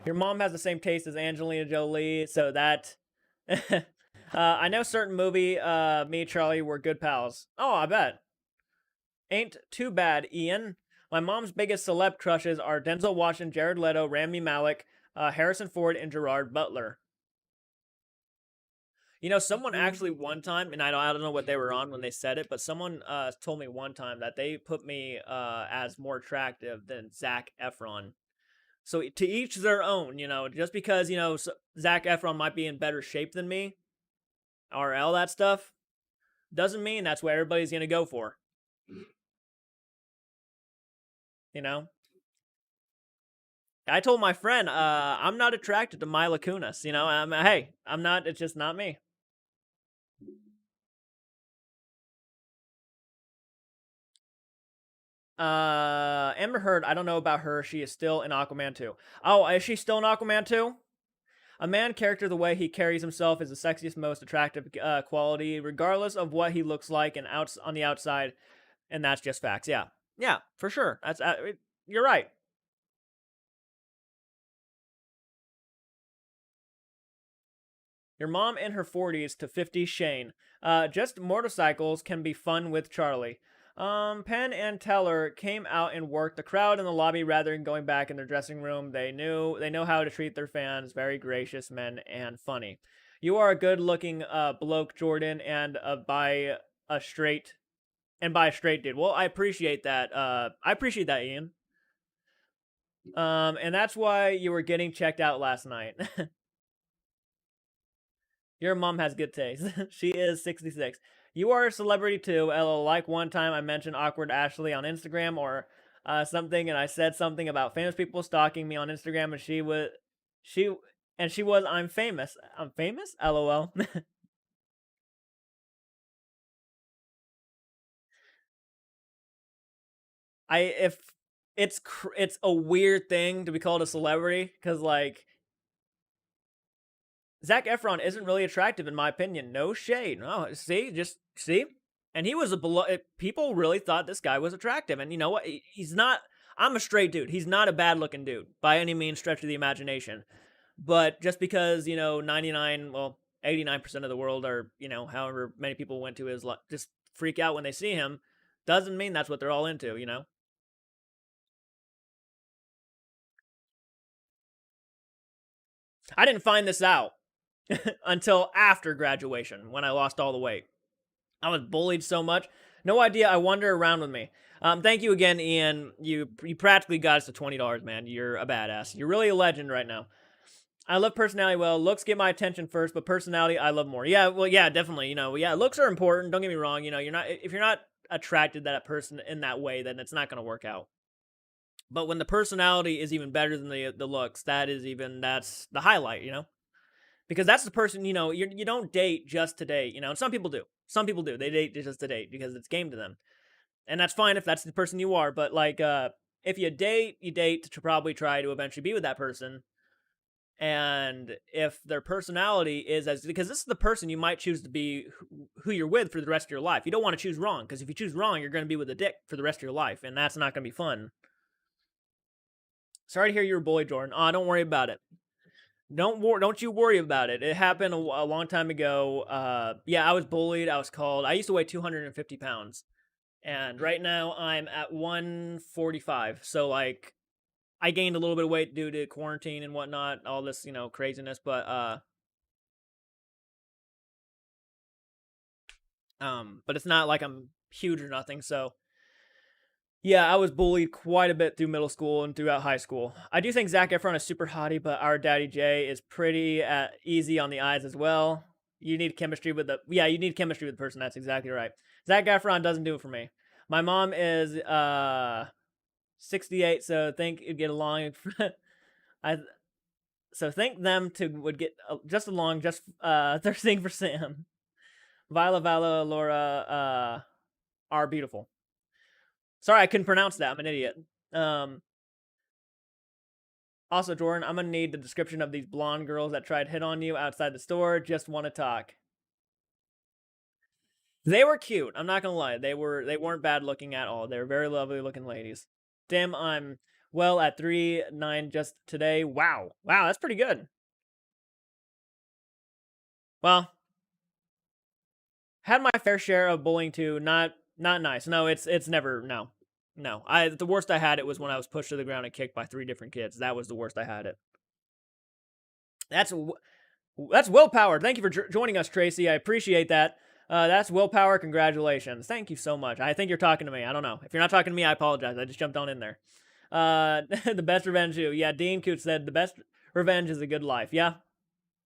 [SPEAKER 1] Your mom has the same taste as Angelina Jolie, so that. I know certain movie. Me and Charlie were good pals. Oh, I bet. Ain't too bad, Ian. My mom's biggest celeb crushes are Denzel Washington, Jared Leto, Rami Malek, Harrison Ford, and Gerard Butler. You know, someone actually one time, and I don't know what they were on when they said it, but someone told me one time that they put me as more attractive than Zac Efron. So to each their own, you know. Just because Zac Efron might be in better shape than me, or all that stuff, doesn't mean that's what everybody's gonna go for. You know. I told my friend, I'm not attracted to Mila Kunis. You know, hey, I'm not. It's just not me. Amber Heard, I don't know about her. She is still in Aquaman 2. Oh, is she still in Aquaman 2? A man character, the way he carries himself is the sexiest, most attractive quality, regardless of what he looks like and outs on the outside. And that's just facts. Yeah, yeah, for sure. That's you're right. Your mom in her 40s to 50 Shane. Just motorcycles can be fun with Charlie. Penn and Teller came out and worked the crowd in the lobby rather than going back in their dressing room. They know how to treat their fans. Very gracious men and funny. You are a good-looking bloke, Jordan, and a straight by a straight dude. Well, I appreciate that. I appreciate that, Ian. And that's why you were getting checked out last night. Your mom has good taste. She is 66. You are a celebrity too. LO. Like one time I mentioned awkward Ashley on Instagram or something, and I said something about famous people stalking me on Instagram, and she she was I'm famous. I'm famous. LOL. I if it's a weird thing to be called a celebrity because like Zac Efron isn't really attractive in my opinion. No shade. No, see, just see. And he was a below. People really thought this guy was attractive, and you know what? He's not. I'm a straight dude. He's not a bad looking dude by any means stretch of the imagination. But just because 99, well, 89% of the world are however many people went to his just freak out when they see him, doesn't mean that's what they're all into. You know. I didn't find this out until after graduation when I lost all the weight. I was bullied so much. No idea. I wander around with me. Thank you again, Ian. You practically got us to $20, man. You're a badass. You're really a legend right now. I love personality. Well, looks get my attention first, but personality I love more. Yeah, well, yeah, definitely. Yeah, looks are important. Don't get me wrong. You're not if you're not attracted to that person in that way, then it's not going to work out. But when the personality is even better than the looks, that's the highlight. Because that's the person you don't date just to date. And some people do. Some people do. They date just to date because it's game to them, and that's fine if that's the person you are. But like, if you date to probably try to eventually be with that person. And if their personality is as because this is the person you might choose to be who you're with for the rest of your life. You don't want to choose wrong because if you choose wrong, you're going to be with a dick for the rest of your life, and that's not going to be fun. Sorry to hear you were bullied, Jordan. Don't worry about it. Don't you worry about it. It happened a long time ago. Yeah, I was bullied. I was called. I used to weigh 250 pounds, and right now I'm at 145. So like, I gained a little bit of weight due to quarantine and whatnot, all this craziness. But it's not like I'm huge or nothing. So yeah, I was bullied quite a bit through middle school and throughout high school. I do think Zac Efron is super hottie, but our Daddy J is pretty easy on the eyes as well. You need chemistry with you need chemistry with the person. That's exactly right. Zac Efron doesn't do it for me. My mom is 68, so think you'd get along. I so think them two would get just along. Just they're singing for Sam. Vala, Laura are beautiful. Sorry, I couldn't pronounce that. I'm an idiot. Um, Also, Jordan, I'm gonna need the description of these blonde girls that tried to hit on you outside the store. Just want to talk. They were cute. I'm not gonna lie. They weren't bad looking at all. They were very lovely looking ladies. Damn, I'm well at 3.9 just today. Wow. Wow, that's pretty good. Well, had my fair share of bullying too. Not nice. No, it's never no. No. I the worst I had it was when I was pushed to the ground and kicked by 3 different kids. That was the worst I had it. That's that's willpower. Thank you for joining us, Tracy. I appreciate that. That's willpower. Congratulations. Thank you so much. I think you're talking to me. I don't know. If you're not talking to me, I apologize. I just jumped on in there. The best revenge too. Yeah, Dean Coots said the best revenge is a good life. Yeah,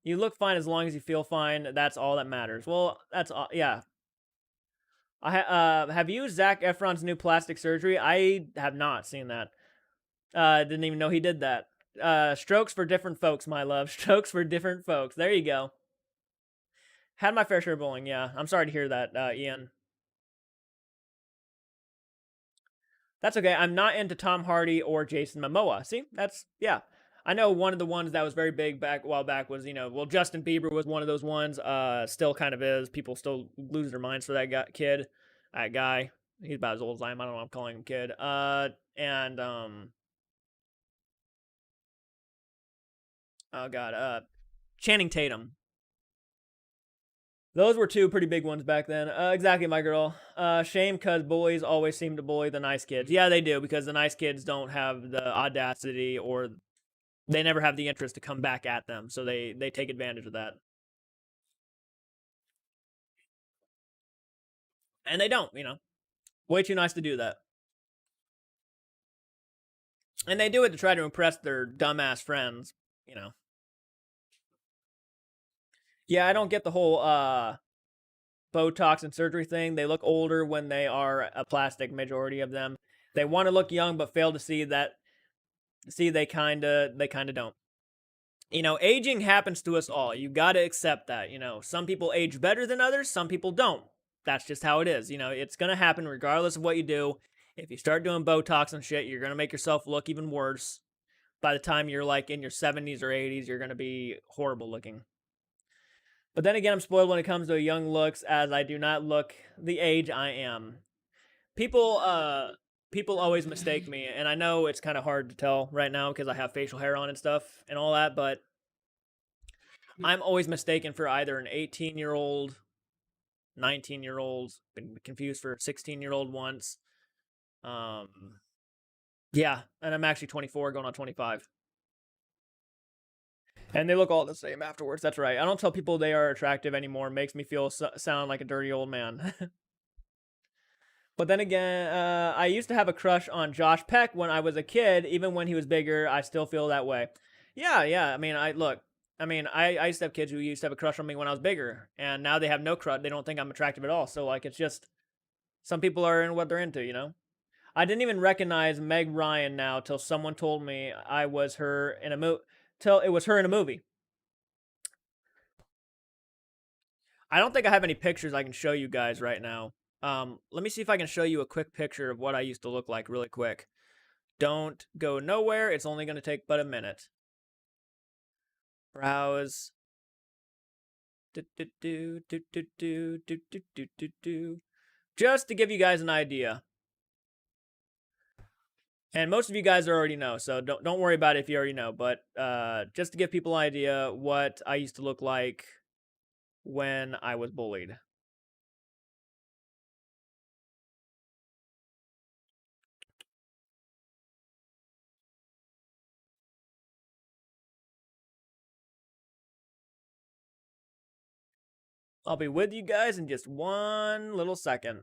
[SPEAKER 1] you look fine as long as you feel fine. That's all that matters. Well, that's all. Yeah. Have you used Zac Efron's new plastic surgery? I have not seen that. Didn't even know he did that. Strokes for different folks, my love. Strokes for different folks. There you go. Had my fair share of bullying. Yeah, I'm sorry to hear that, Ian. That's okay. I'm not into Tom Hardy or Jason Momoa. See, that's yeah. I know one of the ones that was very big back a while back was well Justin Bieber was one of those ones. Still kind of is. People still lose their minds for that guy. He's about as old as I am. I don't know. I'm calling him kid. And oh god, Channing Tatum. Those were two pretty big ones back then. Exactly, my girl. Shame because bullies always seem to bully the nice kids. Yeah, they do, because the nice kids don't have the audacity, or they never have the interest to come back at them, so they take advantage of that. And they don't, way too nice to do that. And they do it to try to impress their dumbass friends, you know. Yeah, I don't get the whole Botox and surgery thing. They look older when they are a plastic, majority of them. They want to look young but fail to see they kind of don't. Aging happens to us all. You got to accept that. Some people age better than others, some people don't. That's just how it is. It's going to happen regardless of what you do. If you start doing Botox and shit, you're going to make yourself look even worse. By the time you're like in your 70s or 80s, you're going to be horrible looking. But then again, I'm spoiled when it comes to young looks, as I do not look the age I am. People always mistake me, and I know it's kind of hard to tell right now because I have facial hair on and stuff and all that, but I'm always mistaken for either an 18-year-old, 19-year-old, been confused for a 16-year-old once. Yeah, and I'm actually 24 going on 25. And they look all the same afterwards. That's right. I don't tell people they are attractive anymore. It makes me sound like a dirty old man. But then again, I used to have a crush on Josh Peck when I was a kid. Even when he was bigger, I still feel that way. Yeah, yeah. I mean, I used to have kids who used to have a crush on me when I was bigger, and now they have no crush. They don't think I'm attractive at all. So like, it's just some people are in what they're into. I didn't even recognize Meg Ryan now till someone told me I was her in a till it was her in a movie. I don't think I have any pictures I can show you guys right now. Let me see if I can show you a quick picture of what I used to look like really quick. Don't go nowhere. It's only going to take but a minute. Browse. Just to give you guys an idea. And most of you guys already know, so don't worry about it if you already know. But just to give people an idea what I used to look like when I was bullied. I'll be with you guys in just one little second.